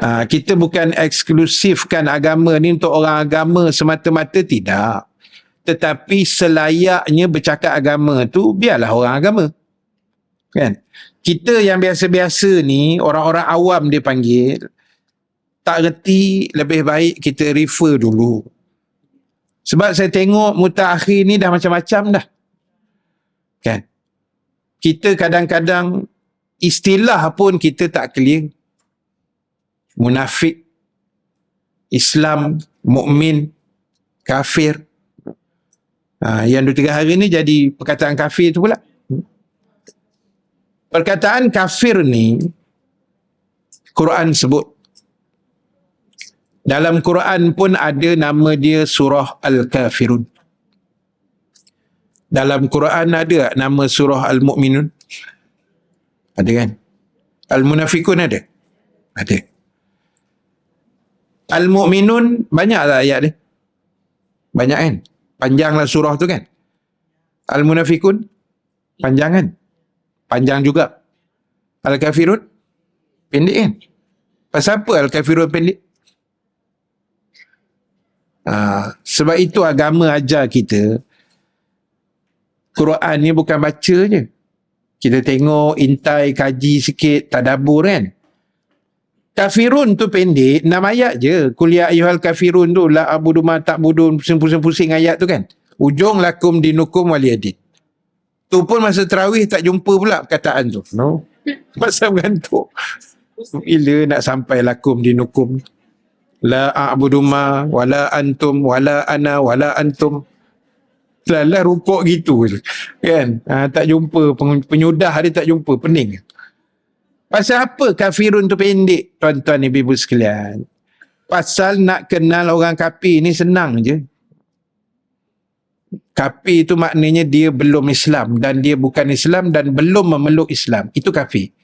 Kita bukan eksklusifkan agama ni untuk orang agama semata-mata, tidak. Tetapi selayaknya bercakap agama tu, biarlah orang agama. Kan? Kita yang biasa-biasa ni, orang-orang awam dia panggil, tak reti, lebih baik kita refer dulu. Sebab saya tengok mutakhir ni dah macam-macam dah. Kan? Kita kadang-kadang istilah pun kita tak clear. Munafik, Islam, mukmin, kafir. Yang 2-3 hari ni jadi perkataan kafir tu pula. Perkataan kafir ni Quran sebut. Dalam Quran pun ada nama dia surah Al-Kafirun. Dalam Quran ada nama surah Al-Mu'minun? Ada kan? Al-Munafikun ada? Ada. Al-Mu'minun banyak tak ayat dia? Banyak kan? Panjanglah surah tu kan? Al-Munafikun Panjang kan? Panjang juga. Al-Kafirun pendek kan? Pasal apa Al-Kafirun pendek? Sebab itu agama ajar kita Quran ni bukan baca je. Kita tengok, intai, kaji sikit, tadabbur kan. Kafirun tu pendek, 6 ayat je. Qul ya ayyuhal kafirun tu, la abudu ma ta'budun, pusing-pusing ayat tu kan. Ujung lakum dinukum waliyadin. Tu pun masa tarawih tak jumpa pula perkataan tu. No. Masa mengantuk. Bila nak sampai lakum dinukum. La a'budu ma, wala antum, wala ana, wala antum. Selalah rukuk gitu kan. Tak jumpa, penyudah dia tak jumpa, pening. Pasal apa kafirun tu pendek, tuan-tuan ibu-ibu sekalian? Pasal nak kenal orang kafir ni senang je. Kafir tu maknanya dia belum Islam, dan dia bukan Islam dan belum memeluk Islam. Itu kafir.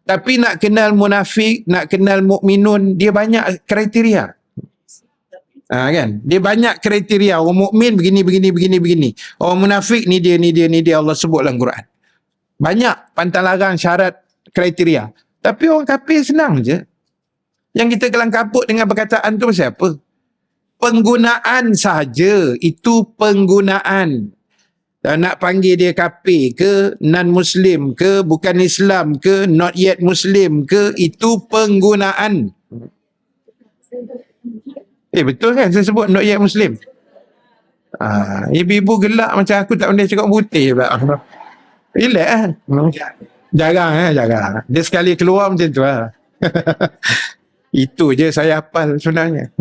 Tapi nak kenal munafik, nak kenal mukminun, dia banyak kriteria. Kan? Dia banyak kriteria. Orang mukmin begini. Orang munafik ni dia Allah sebut dalam Quran. Banyak pantang larang, syarat, kriteria. Tapi orang kafir senang je. Yang kita kelang kabut dengan perkataan tu pasal apa? Penggunaan sahaja. Itu penggunaan. Dan nak panggil dia kafir ke, non-Muslim ke, bukan Islam ke, not yet Muslim ke, itu penggunaan. Betul kan saya sebut not yet Muslim? Ibu-ibu gelak macam aku tak boleh cakap putih pula. Relax kan? Jarang. Dia sekali keluar macam tu lah. Itu je saya hafal sebenarnya.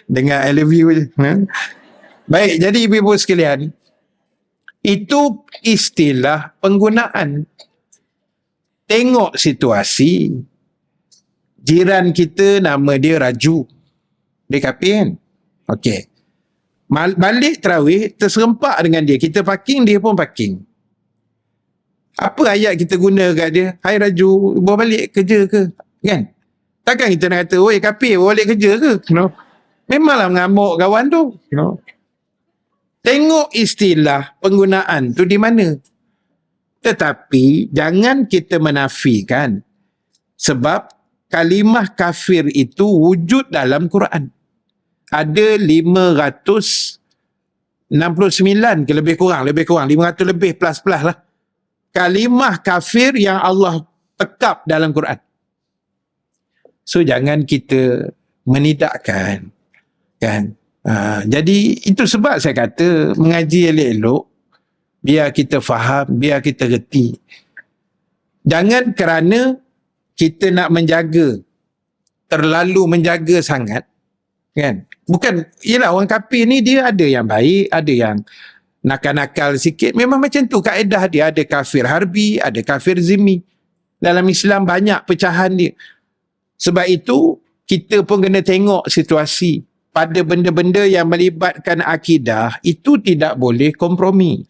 Dengar I love you je. Baik, jadi ibu-ibu sekalian, itu istilah penggunaan. Tengok situasi. Jiran kita nama dia Raju. Dia kafir kan? Okey. Balik tarawih, terserempak dengan dia. Kita parking, dia pun parking. Apa ayat kita guna kat dia? Hai Raju, bawa balik kerja ke? Kan? Takkan kita nak kata, oi kafir, bawa balik kerja ke? No. Memanglah mengamuk kawan tu. No. Tengok istilah penggunaan tu di mana. Tetapi, jangan kita menafikan. Sebab, kalimah kafir itu wujud dalam Quran. Ada 569 ke lebih kurang 500 lebih plus lah. Kalimah kafir yang Allah tekap dalam Quran. So jangan kita menidakkan kan. Jadi itu sebab saya kata mengaji elok-elok, biar kita faham, biar kita reti. Jangan kerana kita nak menjaga, terlalu menjaga sangat, kan? Bukan, yelah orang kafir ni dia ada yang baik, ada yang nakal-nakal sikit. Memang macam tu kaedah dia. Ada kafir harbi, ada kafir zimmi. Dalam Islam banyak pecahan dia. Sebab itu, kita pun kena tengok situasi. Pada benda-benda yang melibatkan akidah, itu tidak boleh kompromi.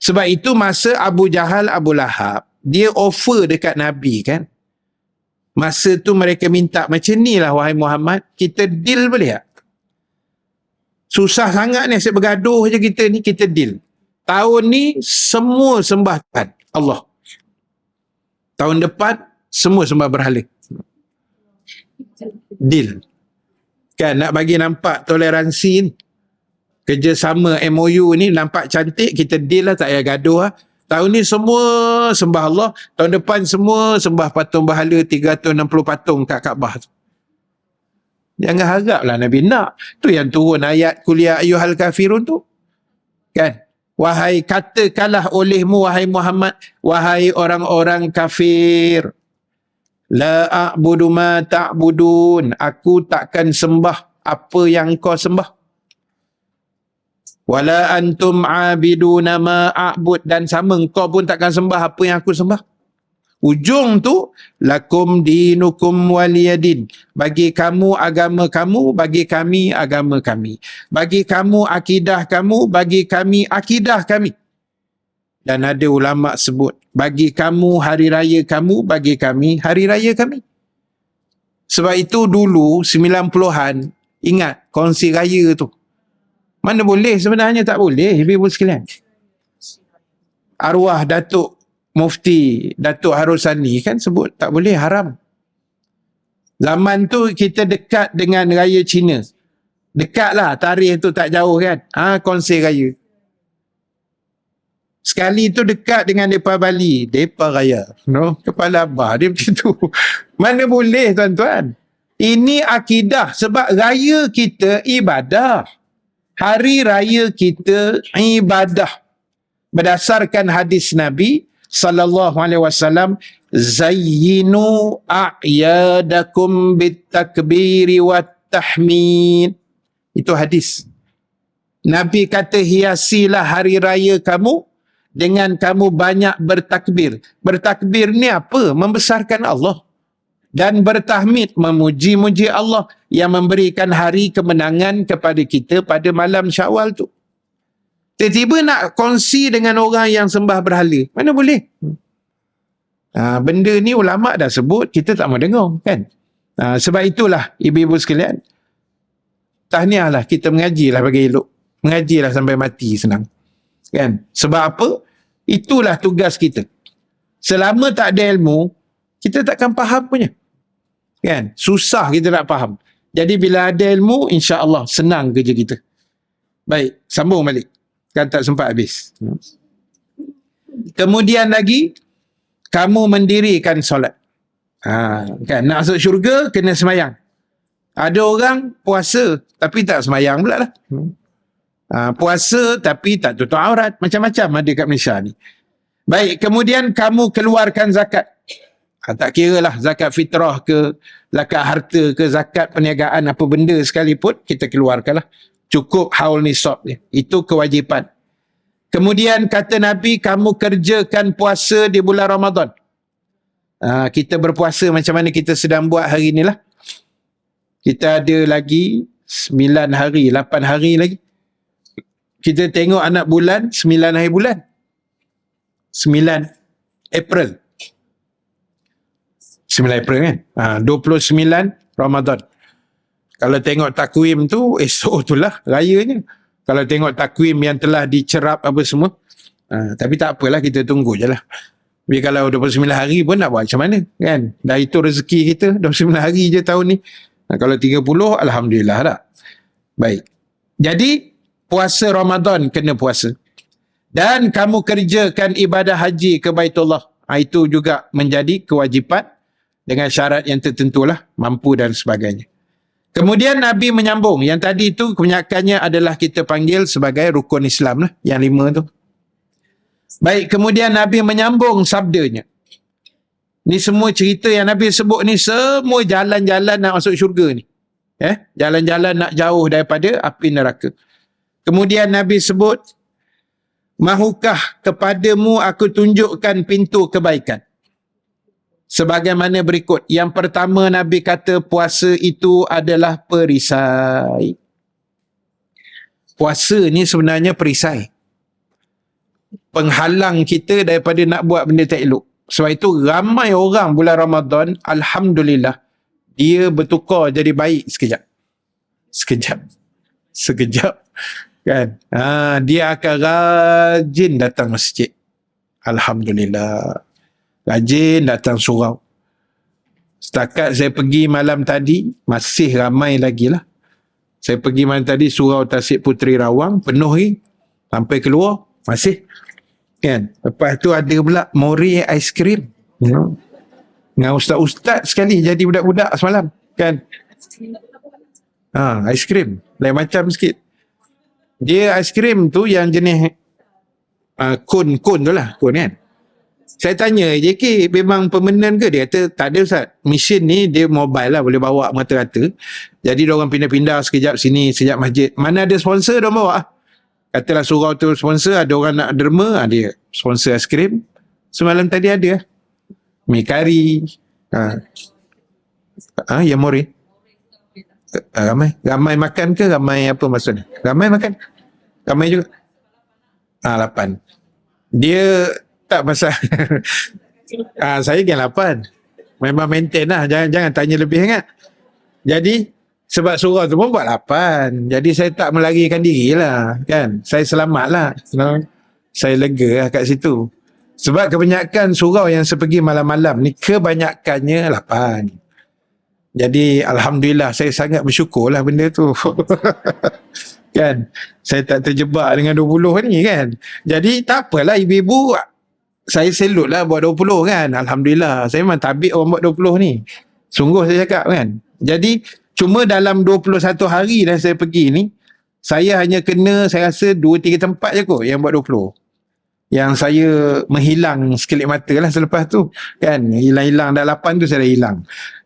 Sebab itu masa Abu Jahal, Abu Lahab, dia offer dekat Nabi kan. Masa tu mereka minta macam ni lah wahai Muhammad, kita deal boleh tak? Susah sangat ni, asyik bergaduh je kita ni, kita deal. Tahun ni semua sembah Tuhan, Allah. Tahun depan semua sembah berhala. Deal. Kan nak bagi nampak toleransi ni. Kerjasama MOU ni nampak cantik, kita deal lah, tak payah gaduh lah. Tahun ni semua sembah Allah. Tahun depan semua sembah patung berhala 360 patung kat Kaabah tu. Jangan haraplah Nabi nak. Tu yang turun ayat Qul ya ayyuhal kafirun tu. Kan? Wahai, katakanlah olehmu wahai Muhammad, wahai orang-orang kafir. La a'budu ma ta'budun. Aku takkan sembah apa yang kau sembah. Wala antum abiduna ma a'bud, dan sama engkau pun takkan sembah apa yang aku sembah. Ujung tu lakum dinukum waliyadin. Bagi kamu agama kamu, bagi kami agama kami. Bagi kamu akidah kamu, bagi kami akidah kami. Dan ada ulama sebut, bagi kamu hari raya kamu, bagi kami hari raya kami. Sebab itu dulu 90-an, ingat kongsi raya tu. Mana boleh sebenarnya, tak boleh ibu-ibu sekalian. arwah Datuk Mufti Datuk Harusani kan sebut tak boleh, haram. Zaman tu kita dekat dengan raya Cina. Dekat lah, tarikh tu tak jauh kan. Kongsi raya. Sekali tu dekat dengan mereka Bali. Mereka raya. No? Kepala abah dia macam tu. Mana boleh tuan-tuan. Ini akidah. Sebab raya kita ibadah. Hari raya kita ibadah. Berdasarkan hadis Nabi SAW, zayyinu a'yadakum bitakbiri wa tahmid. Itu hadis. Nabi kata hiasilah hari raya kamu dengan kamu banyak bertakbir. Bertakbir ni apa? Membesarkan Allah. Dan bertahmid, memuji-muji Allah yang memberikan hari kemenangan kepada kita pada malam Syawal tu. Tiba-tiba nak kongsi dengan orang yang sembah berhala. Mana boleh? Benda ni ulama' dah sebut, kita tak mau dengar kan. Sebab itulah ibu-ibu sekalian, tahniahlah kita mengajilah bagi elok. Mengajilah sampai mati senang. Kan? Sebab apa? Itulah tugas kita. Selama tak ada ilmu, kita takkan faham punya. Kan? Susah kita nak faham. Jadi bila ada ilmu, insya-Allah senang kerja kita. Baik, sambung balik. Kan tak sempat habis. Kemudian lagi, kamu mendirikan solat. Kan? Nak masuk syurga, kena semayang. Ada orang puasa, tapi tak semayang pula lah. Puasa tapi tak tutup aurat. Macam-macam ada kat Malaysia ni. Baik, kemudian kamu keluarkan zakat. Tak kira lah zakat fitrah ke, zakat harta ke, zakat perniagaan, apa benda sekalipun, kita keluarkan lah. Cukup haul nisab ni. Itu kewajipan. Kemudian kata Nabi, kamu kerjakan puasa di bulan Ramadan. Kita berpuasa macam mana kita sedang buat hari ni lah. Kita ada lagi 9 hari, 8 hari lagi. Kita tengok anak bulan, 9 hari bulan. 9 April. 9 April kan? 29 Ramadan. Kalau tengok takwim tu, esok tu lah rayanya. Kalau tengok takwim yang telah dicerap apa semua. Tapi tak apalah, kita tunggu je lah. Tapi kalau 29 hari pun nak buat macam mana? Kan? Dah itu rezeki kita, 29 hari je tahun ni. Kalau 30, Alhamdulillah tak? Baik. Jadi, puasa Ramadan kena puasa. Dan kamu kerjakan ibadah haji ke Baitullah. Itu juga menjadi kewajipan dengan syarat yang tertentulah, mampu dan sebagainya. Kemudian Nabi menyambung. Yang tadi itu kebanyakannya adalah kita panggil sebagai rukun Islam lah. Yang 5 tu. Baik, kemudian Nabi menyambung sabdanya. Ni semua cerita yang Nabi sebut ni, semua jalan-jalan nak masuk syurga ni. Jalan-jalan nak jauh daripada api neraka. Kemudian Nabi sebut, mahukah kepadamu aku tunjukkan pintu kebaikan? Sebagaimana berikut. Yang pertama Nabi kata puasa itu adalah perisai. Puasa ni sebenarnya perisai. Penghalang kita daripada nak buat benda tak elok. Sebab itu ramai orang bulan Ramadan, Alhamdulillah, dia bertukar jadi baik sekejap. Sekejap. Kan? Dia akan rajin datang masjid. Alhamdulillah. Rajin datang surau. Setakat saya pergi malam tadi, masih ramai lagi lah. Saya pergi malam tadi, surau Tasik Puteri Rawang, penuh lagi. Sampai keluar, masih. Kan? Lepas tu ada pula Mori aiskrim. Dengan ustaz-ustaz sekali jadi budak-budak semalam. Kan? Aiskrim. Lain macam sikit. Dia aiskrim tu yang jenis kon tu lah. Kon kan? Saya tanya, JK memang permanent ke? Dia kata, tak ada Ustaz. Mesin ni dia mobile lah, boleh bawa merata-rata. Jadi diorang pindah-pindah sekejap sini, sekejap masjid. Mana ada sponsor diorang bawa. Katalah surau tu sponsor, ada orang nak derma, dia sponsor aiskrim. Semalam tadi ada. Mi kari. Ya Mori. Ramai makan ke? Ramai apa maksudnya? Ramai makan? Ramai juga? 8. Dia tak pasal. Saya yang 8. Memang maintain lah. Jangan tanya lebih sangat. Jadi, sebab surau tu pun buat 8. Jadi, saya tak melarikan diri lah. Kan? Saya selamat lah. Saya lega lah kat situ. Sebab kebanyakan surau yang saya pergi malam-malam ni, kebanyakannya 8. Jadi Alhamdulillah, saya sangat bersyukur lah benda tu. Kan? Saya tak terjebak dengan 20 ni kan. Jadi tak apalah ibu-ibu, saya selut lah buat 20 kan. Alhamdulillah, saya memang tabik orang buat 20 ni. Sungguh saya cakap kan. Jadi cuma dalam 21 hari dah saya pergi ni, saya hanya kena, saya rasa 2-3 tempat je kot yang buat 20. Yang saya menghilang sekelip mata lah selepas tu. Kan, hilang-hilang dah 8 tu saya dah hilang.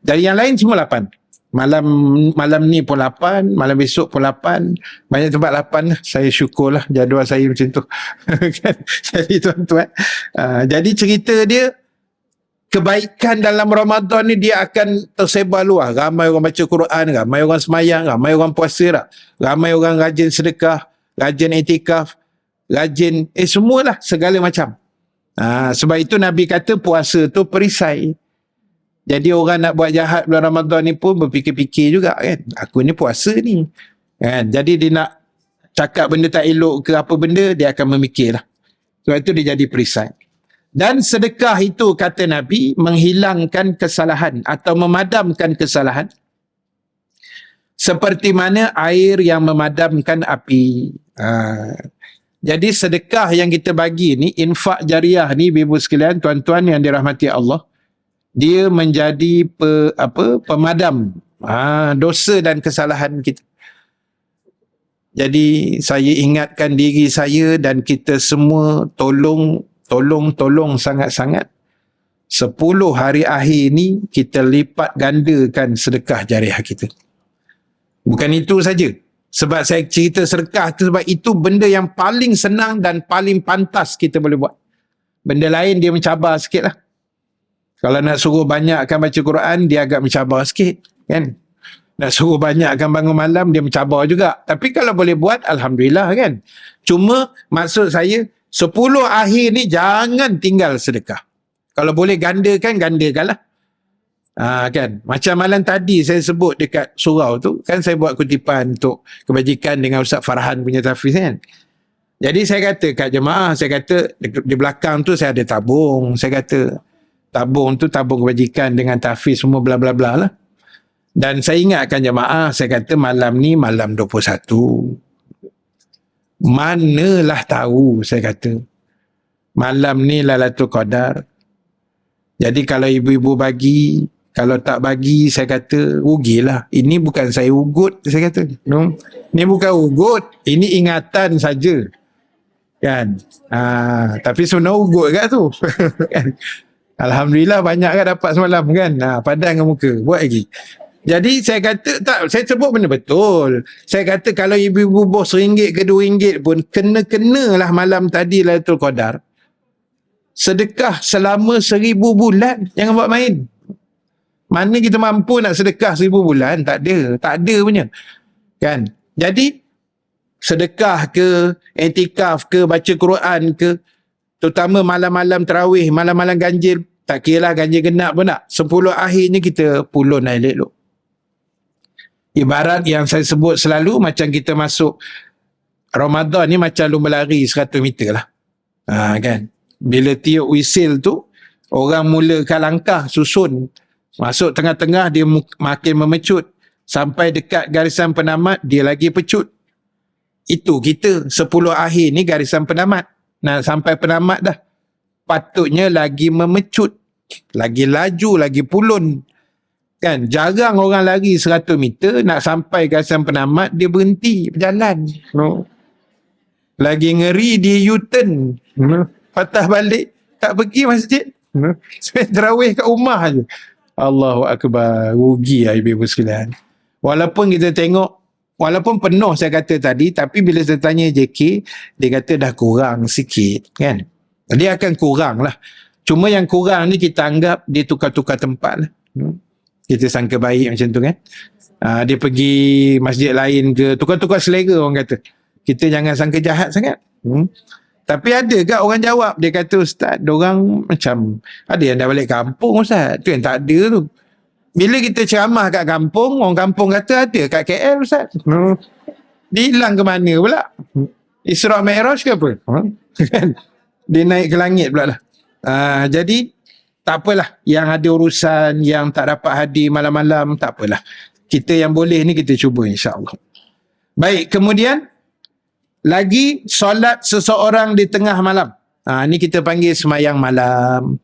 Dari yang lain semua 8. Malam ni pun 8, malam besok pun 8. Banyak tempat 8 lah. Saya syukur lah jadual saya macam tu. Kan? Jadi tuan-tuan, jadi cerita dia, kebaikan dalam Ramadan ni dia akan tersebar luas. Ramai orang baca Quran, ramai orang semayang, ramai orang puasa tak? Ramai orang rajin sedekah, rajin iktikaf, rajin semualah, segala macam. Sebab itu Nabi kata puasa tu perisai. Jadi orang nak buat jahat bulan Ramadan ni pun berfikir-fikir juga kan. Aku ni puasa ni. Kan? Jadi dia nak cakap benda tak elok ke apa benda, dia akan memikirlah. Sebab itu dia jadi perisai. Dan sedekah itu kata Nabi menghilangkan kesalahan atau memadamkan kesalahan. Seperti mana air yang memadamkan api. Jadi sedekah yang kita bagi ni, infak jariah ni, ibu sekalian, tuan-tuan yang dirahmati Allah, dia menjadi pemadam dosa dan kesalahan kita. Jadi saya ingatkan diri saya dan kita semua, tolong sangat-sangat 10 hari akhir ni kita lipat gandakan sedekah jariah kita. Bukan itu saja. Sebab saya cerita sedekah tu sebab itu benda yang paling senang dan paling pantas kita boleh buat. Benda lain dia mencabar sikit lah. Kalau nak suruh banyakkan baca Quran, dia agak mencabar sikit. Kan? Nak suruh banyakkan bangun malam, dia mencabar juga. Tapi kalau boleh buat, Alhamdulillah kan. Cuma maksud saya, 10 akhir ni jangan tinggal sedekah. Kalau boleh gandakanlah. Kan? Macam malam tadi saya sebut dekat surau tu, kan saya buat kutipan untuk kebajikan dengan Ustaz Farhan punya tahfiz kan. Jadi saya kata kat jemaah, saya kata di belakang tu saya ada tabung. Saya kata tabung tu tabung kebajikan dengan tahfiz semua bla bla bla lah. Dan saya ingatkan jemaah, saya kata malam ni malam 21. Manalah tahu, saya kata. Malam ni Lailatul Qadar. Jadi kalau ibu-ibu bagi, kalau tak bagi, saya kata rugilah. Ini bukan saya ugut, saya kata. No? Ini bukan ugut, ini ingatan saja. Kan? Tapi sebenarnya ugut kat tu. Kan? Alhamdulillah banyak kan dapat semalam kan. Padan dengan muka. Buat lagi. Jadi saya kata, tak, saya sebut benda betul. Saya kata kalau ibu-ibu bos RM1 ke RM2 pun, kena-kenalah malam tadi Lailatul Qadar. Sedekah selama 1000 bulan. Jangan buat main. Mana kita mampu nak sedekah 1000 bulan? Tak ada. Tak ada punya. Kan? Jadi, sedekah ke, iktikaf ke, baca Quran ke, terutama malam-malam tarawih, malam-malam ganjil, tak kira lah ganjil genap pun tak. 10 akhirnya kita pulun elok. Ibarat yang saya sebut selalu, macam kita masuk Ramadan ni macam lumba lari 100 meter lah. Kan? Bila tiup wisil tu, orang mulakan langkah, susun. Masuk tengah-tengah, dia makin memecut. Sampai dekat garisan penamat, dia lagi pecut. Itu kita, 10 akhir ni garisan penamat. Nak sampai penamat dah. Patutnya lagi memecut. Lagi laju, lagi pulun. Kan? Jarang orang lari 100 meter, nak sampai garisan penamat, dia berhenti berjalan. No. Lagi ngeri, dia U-turn. No. Patah balik, tak pergi masjid. No. Sampai terawih kat rumah je. Allahu Akbar. Rugi lah ibu-ibu sekalian. Walaupun kita tengok, walaupun penuh saya kata tadi, tapi bila saya tanya JK, dia kata dah kurang sikit kan. Dia akan kurang lah. Cuma yang kurang ni kita anggap dia tukar-tukar tempat lah. Kita sangka baik macam tu kan. Dia pergi masjid lain ke, tukar-tukar selera orang kata. Kita jangan sangka jahat sangat. Tapi ada ke orang jawab, dia kata Ustaz, diorang macam ada yang dah balik kampung Ustaz. Tu yang tak ada tu. Bila kita ceramah kat kampung, orang kampung kata ada kat KL Ustaz. Dia hilang ke mana pula? Isra' Mi'raj ke apa? Kan? Dia naik ke langit pula lah. Jadi tak apalah, yang ada urusan, yang tak dapat hadir malam-malam, tak apalah. Kita yang boleh ni kita cuba insya-Allah. Baik, kemudian lagi solat seseorang di tengah malam. Ni kita panggil semayang malam,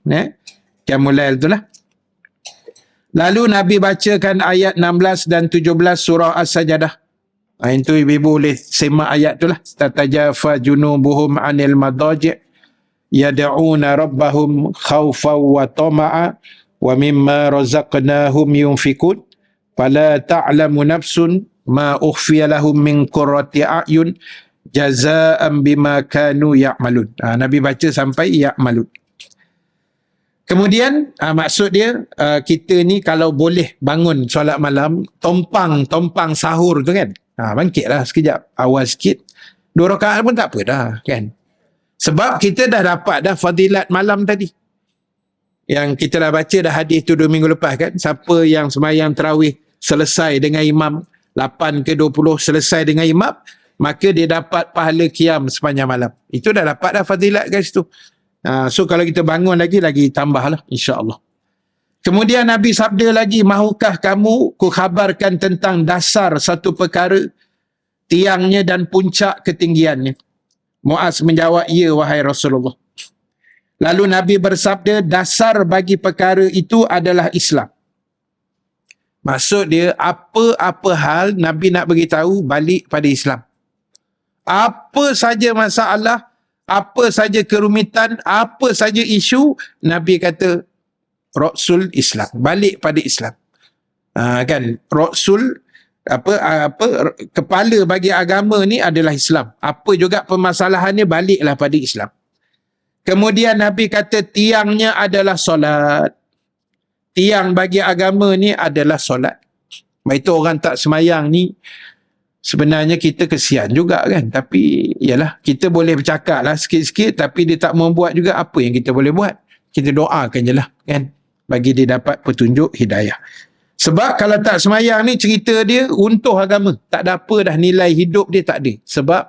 Qiyamul Lail itulah. Lalu Nabi bacakan ayat 16 dan 17 surah As-Sajdah. Itu ibu-ibu boleh semak ayat itulah. Tatajafa junubuhum anil madaji' yad'una rabbahum khawfan wa tama'a wa mimma razaqnahum yunfikun fala ta'lamu nafsun ma ukhfiya lahum min qurrati a'yun jazaa'an bima kanu ya'malun. Nabi baca sampai ya'malun. Kemudian maksud dia kita ni kalau boleh bangun solat malam, tompang sahur tu kan, bangkitlah sekejap awal sikit, 2 rakaat pun tak apa dah kan. Sebab kita dah dapat dah fadilat malam tadi. Yang kita dah baca dah hadis tu 2 minggu lepas kan. Siapa yang sembahyang tarawih selesai dengan imam, 8 ke 20 selesai dengan imam, maka dia dapat pahala qiyam sepanjang malam. Itu dah dapat dah fadilat guys tu. So kalau kita bangun lagi tambahlah insya-Allah. Kemudian Nabi sabda lagi, mahukah kamu ku khabarkan tentang dasar satu perkara, tiangnya dan puncak ketinggiannya? Muaz menjawab, ya wahai Rasulullah. Lalu Nabi bersabda, dasar bagi perkara itu adalah Islam. Maksud dia, apa-apa hal Nabi nak beritahu balik pada Islam. Apa saja masalah, apa saja kerumitan, apa saja isu, Nabi kata Rasul Islam, balik pada Islam. Kan Rasul kepala bagi agama ni adalah Islam. Apa juga permasalahannya, baliklah pada Islam. Kemudian Nabi kata tiangnya adalah solat. Tiang bagi agama ni adalah solat. Itu orang tak semayang ni sebenarnya kita kesian juga kan. Tapi yalah, kita boleh bercakap lah sikit-sikit, tapi dia tak membuat juga, apa yang kita boleh buat? Kita doakan je lah kan, bagi dia dapat petunjuk hidayah. Sebab kalau tak semayang ni cerita dia runtuh agama. Tak ada apa dah, nilai hidup dia tak ada. Sebab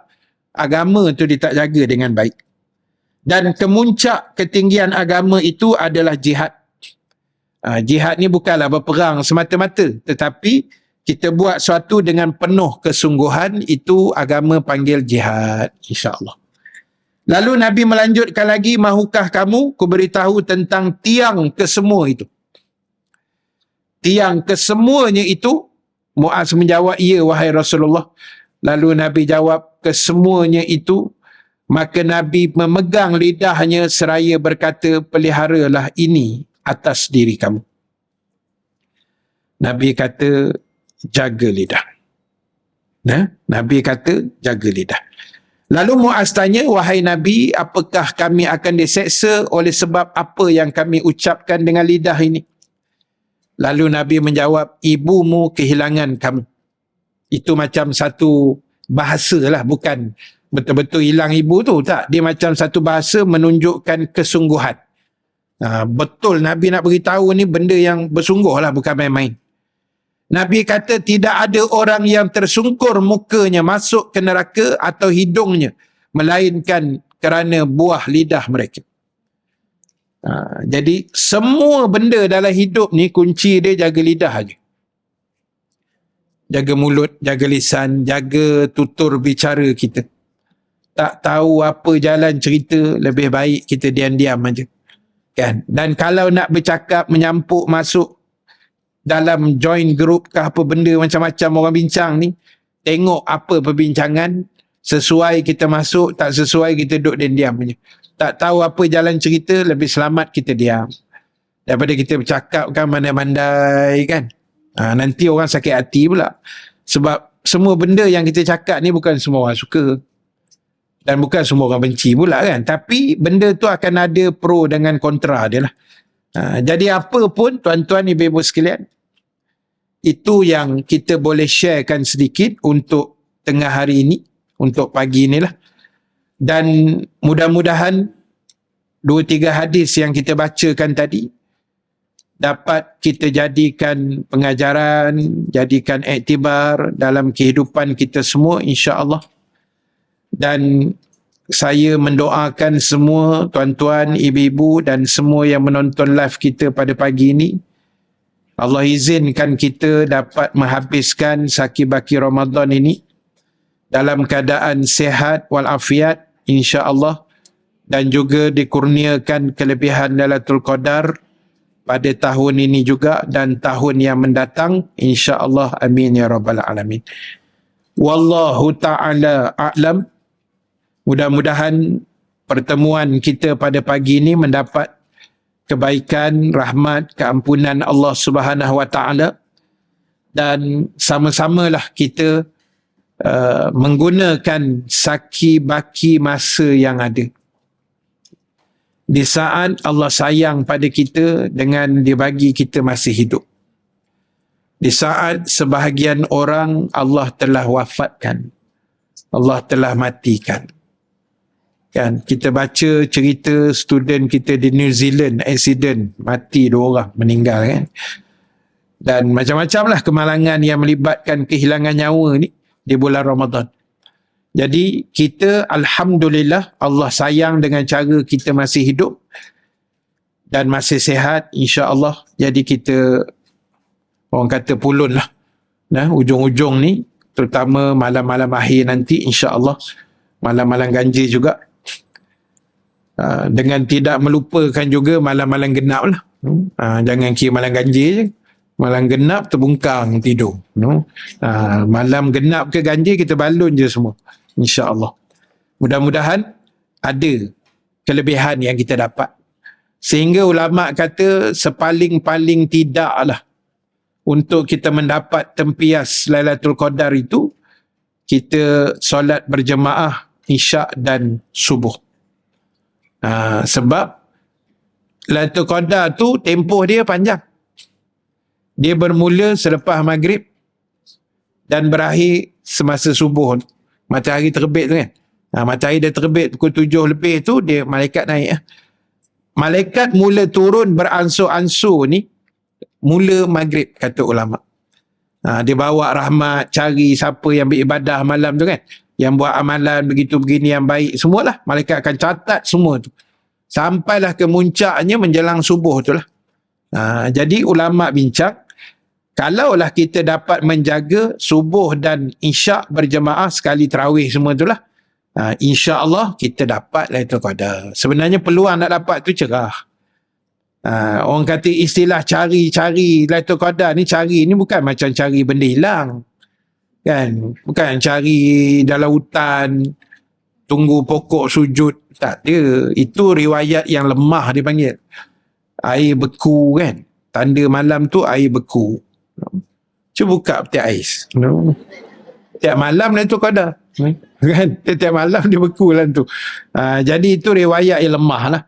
agama tu dia tak jaga dengan baik. Dan kemuncak ketinggian agama itu adalah jihad. Jihad ni bukanlah berperang semata-mata. Tetapi kita buat sesuatu dengan penuh kesungguhan, itu agama panggil jihad. InsyaAllah. Lalu Nabi melanjutkan lagi, mahukah kamu ku beritahu tentang tiang kesemua itu? Tiang kesemuanya itu, Muaz menjawab, ya wahai Rasulullah. Lalu Nabi jawab, kesemuanya itu, maka Nabi memegang lidahnya seraya berkata, peliharalah ini atas diri kamu. Nabi kata, jaga lidah. Nabi kata, jaga lidah. Lalu Muaz tanya, wahai Nabi, apakah kami akan diseksa oleh sebab apa yang kami ucapkan dengan lidah ini? Lalu Nabi menjawab, ibumu kehilangan kamu. Itu macam satu bahasa lah, bukan betul-betul hilang ibu tu, tak. Dia macam satu bahasa menunjukkan kesungguhan. Betul Nabi nak beritahu ni benda yang bersungguh lah, bukan main-main. Nabi kata tidak ada orang yang tersungkur mukanya masuk ke neraka atau hidungnya, melainkan kerana buah lidah mereka. Jadi semua benda dalam hidup ni kunci dia jaga lidah aja. Jaga mulut, jaga lisan, jaga tutur bicara kita. Tak tahu apa jalan cerita, lebih baik kita diam-diam aja. Kan? Dan kalau nak bercakap, menyampuk masuk dalam join group ke apa benda macam-macam orang bincang ni, tengok apa perbincangan, sesuai kita masuk, tak sesuai kita duduk diam aja. Tak tahu apa jalan cerita, lebih selamat kita diam daripada kita bercakap kan mandai-mandai kan. Nanti orang sakit hati pula. Sebab semua benda yang kita cakap ni bukan semua orang suka. Dan bukan semua orang benci pula kan. Tapi benda tu akan ada pro dengan kontra dia lah. Jadi apa pun tuan-tuan ibu-ibu sekalian, itu yang kita boleh sharekan sedikit untuk tengah hari ini, untuk pagi inilah. Dan mudah-mudahan 2-3 hadis yang kita bacakan tadi dapat kita jadikan pengajaran, jadikan iktibar dalam kehidupan kita semua insya-Allah. Dan saya mendoakan semua tuan-tuan, ibu-ibu dan semua yang menonton live kita pada pagi ini, Allah izinkan kita dapat menghabiskan saki-baki Ramadan ini dalam keadaan sihat walafiat insya-Allah, dan juga dikurniakan kelebihan Lailatul Qadar pada tahun ini juga dan tahun yang mendatang insya-Allah. Amin ya rabbal alamin. Wallahu ta'ala a'lam. Mudah-mudahan pertemuan kita pada pagi ini mendapat kebaikan, rahmat, keampunan Allah Subhanahu wa taala, dan sama-samalah kita menggunakan saki-baki masa yang ada. Di saat Allah sayang pada kita dengan dibagi kita masih hidup. Di saat sebahagian orang Allah telah wafatkan, Allah telah matikan. Kan, kita baca cerita student kita di New Zealand, accident, mati 2 orang, meninggal kan. Dan macam-macam lah kemalangan yang melibatkan kehilangan nyawa ni di bulan Ramadan. Jadi kita alhamdulillah Allah sayang dengan cara kita masih hidup dan masih sihat insya-Allah. Jadi kita orang kata pulun lah. Nah, ujung-ujung ni terutama malam-malam akhir nanti insya-Allah, malam-malam ganjil juga. Dengan tidak melupakan juga malam-malam genap lah. Jangan kira malam ganjil je. Malam genap terbungkang tidur. Malam genap ke ganjil kita balun je semua. InsyaAllah. Mudah-mudahan ada kelebihan yang kita dapat. Sehingga ulama' kata sepaling-paling tidaklah untuk kita mendapat tempias Lailatul Qadar itu, kita solat berjemaah Isyak dan Subuh. Sebab Lailatul Qadar tu tempoh dia panjang. Dia bermula selepas maghrib dan berakhir semasa subuh. Matahari terbit tu kan. Matahari dah terbit pukul 7 lebih tu, dia malaikat naik. Malaikat mula turun beransur-ansur ni mula maghrib, kata ulama. Dia bawa rahmat, cari siapa yang beribadah malam tu kan, yang buat amalan begitu begini yang baik, semualah malaikat akan catat semua tu sampailah ke muncaknya menjelang subuh tu lah. Jadi ulama' bincang, kalaulah kita dapat menjaga subuh dan isyak berjemaah sekali tarawih semua tu lah, insya-Allah kita dapat Lailatul Qadar. Sebenarnya peluang nak dapat tu cerah. Orang kata istilah cari-cari Lailatul Qadar ni, cari ni bukan macam cari benda hilang. Kan, bukan cari dalam hutan tunggu pokok sujud, tak ada. Itu riwayat yang lemah dipanggil. Air beku kan, tanda malam tu air beku. Cuba buka peti ais. Tiap malam lah tu Qadar kan, tiap malam dia beku lah tu. Jadi itu riwayat yang lemah lah.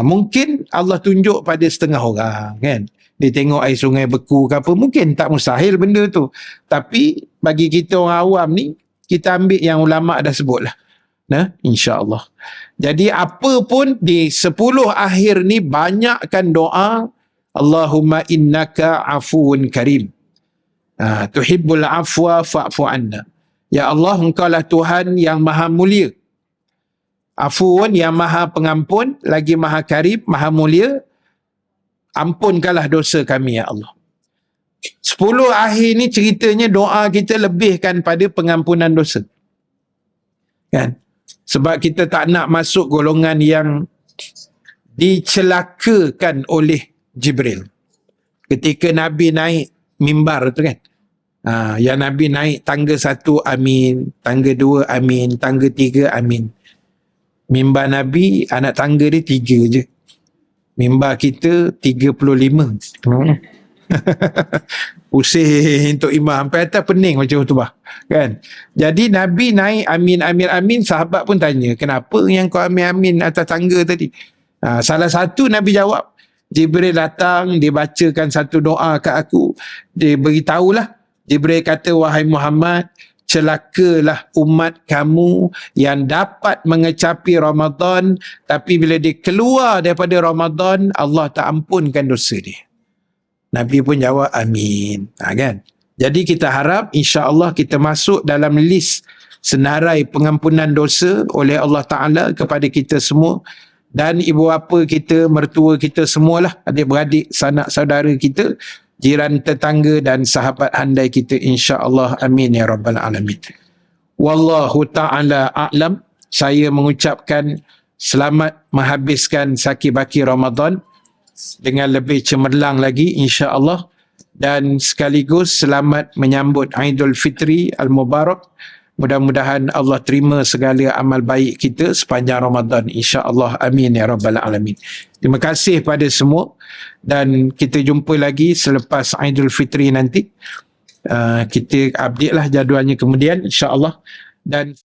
Mungkin Allah tunjuk pada setengah orang kan, dia tengok air sungai beku ke apa, mungkin tak mustahil benda tu. Tapi bagi kita orang awam ni, kita ambil yang ulama' dah sebut lah. InsyaAllah. Jadi apa pun di 10 akhir ni banyakkan doa, Allahumma innaka afuun karim, tuhibbul afwa fa'fu anna. Ya Allah, engkau lah Tuhan yang maha mulia, afuun yang maha pengampun, lagi maha karim, maha mulia, ampunkanlah dosa kami ya Allah. 10 akhir ni ceritanya doa kita lebihkan pada pengampunan dosa. Kan? Sebab kita tak nak masuk golongan yang dicelakakan oleh Jibril. Ketika Nabi naik mimbar tu kan. Yang Nabi naik tangga 1 amin, tangga 2 amin, tangga 3 amin. Mimbar Nabi anak tangga dia 3 je. Mimbar kita 35. Pusing untuk imam sampai atas pening macam tu bah. Kan? Jadi Nabi naik amin amin amin, sahabat pun tanya, kenapa yang kau amin amin atas tangga tadi? Salah satu Nabi jawab, Jibril datang, dia bacakan satu doa kat aku, dia beritahulah. Jibril kata, wahai Muhammad, celakalah umat kamu yang dapat mengecapi Ramadan, tapi bila dia keluar daripada Ramadan, Allah tak ampunkan dosa dia. Nabi pun jawab amin. Kan? Jadi kita harap insya-Allah kita masuk dalam list senarai pengampunan dosa oleh Allah Ta'ala kepada kita semua dan ibu bapa kita, mertua kita semualah, adik-beradik, sanak saudara kita, jiran tetangga dan sahabat handai kita, insya-Allah. Amin ya rabbal alamin. Wallahu ta'ala a'lam. Saya mengucapkan selamat menghabiskan saki-baki Ramadan dengan lebih cemerlang lagi, insya-Allah, dan sekaligus selamat menyambut Aidul Fitri Al-Mubarak. Mudah-mudahan Allah terima segala amal baik kita sepanjang Ramadan, insya-Allah. Amin ya rabbal alamin. Terima kasih pada semua dan kita jumpa lagi selepas Aidil Fitri nanti. Kita update lah jadualnya kemudian, insya-Allah. Dan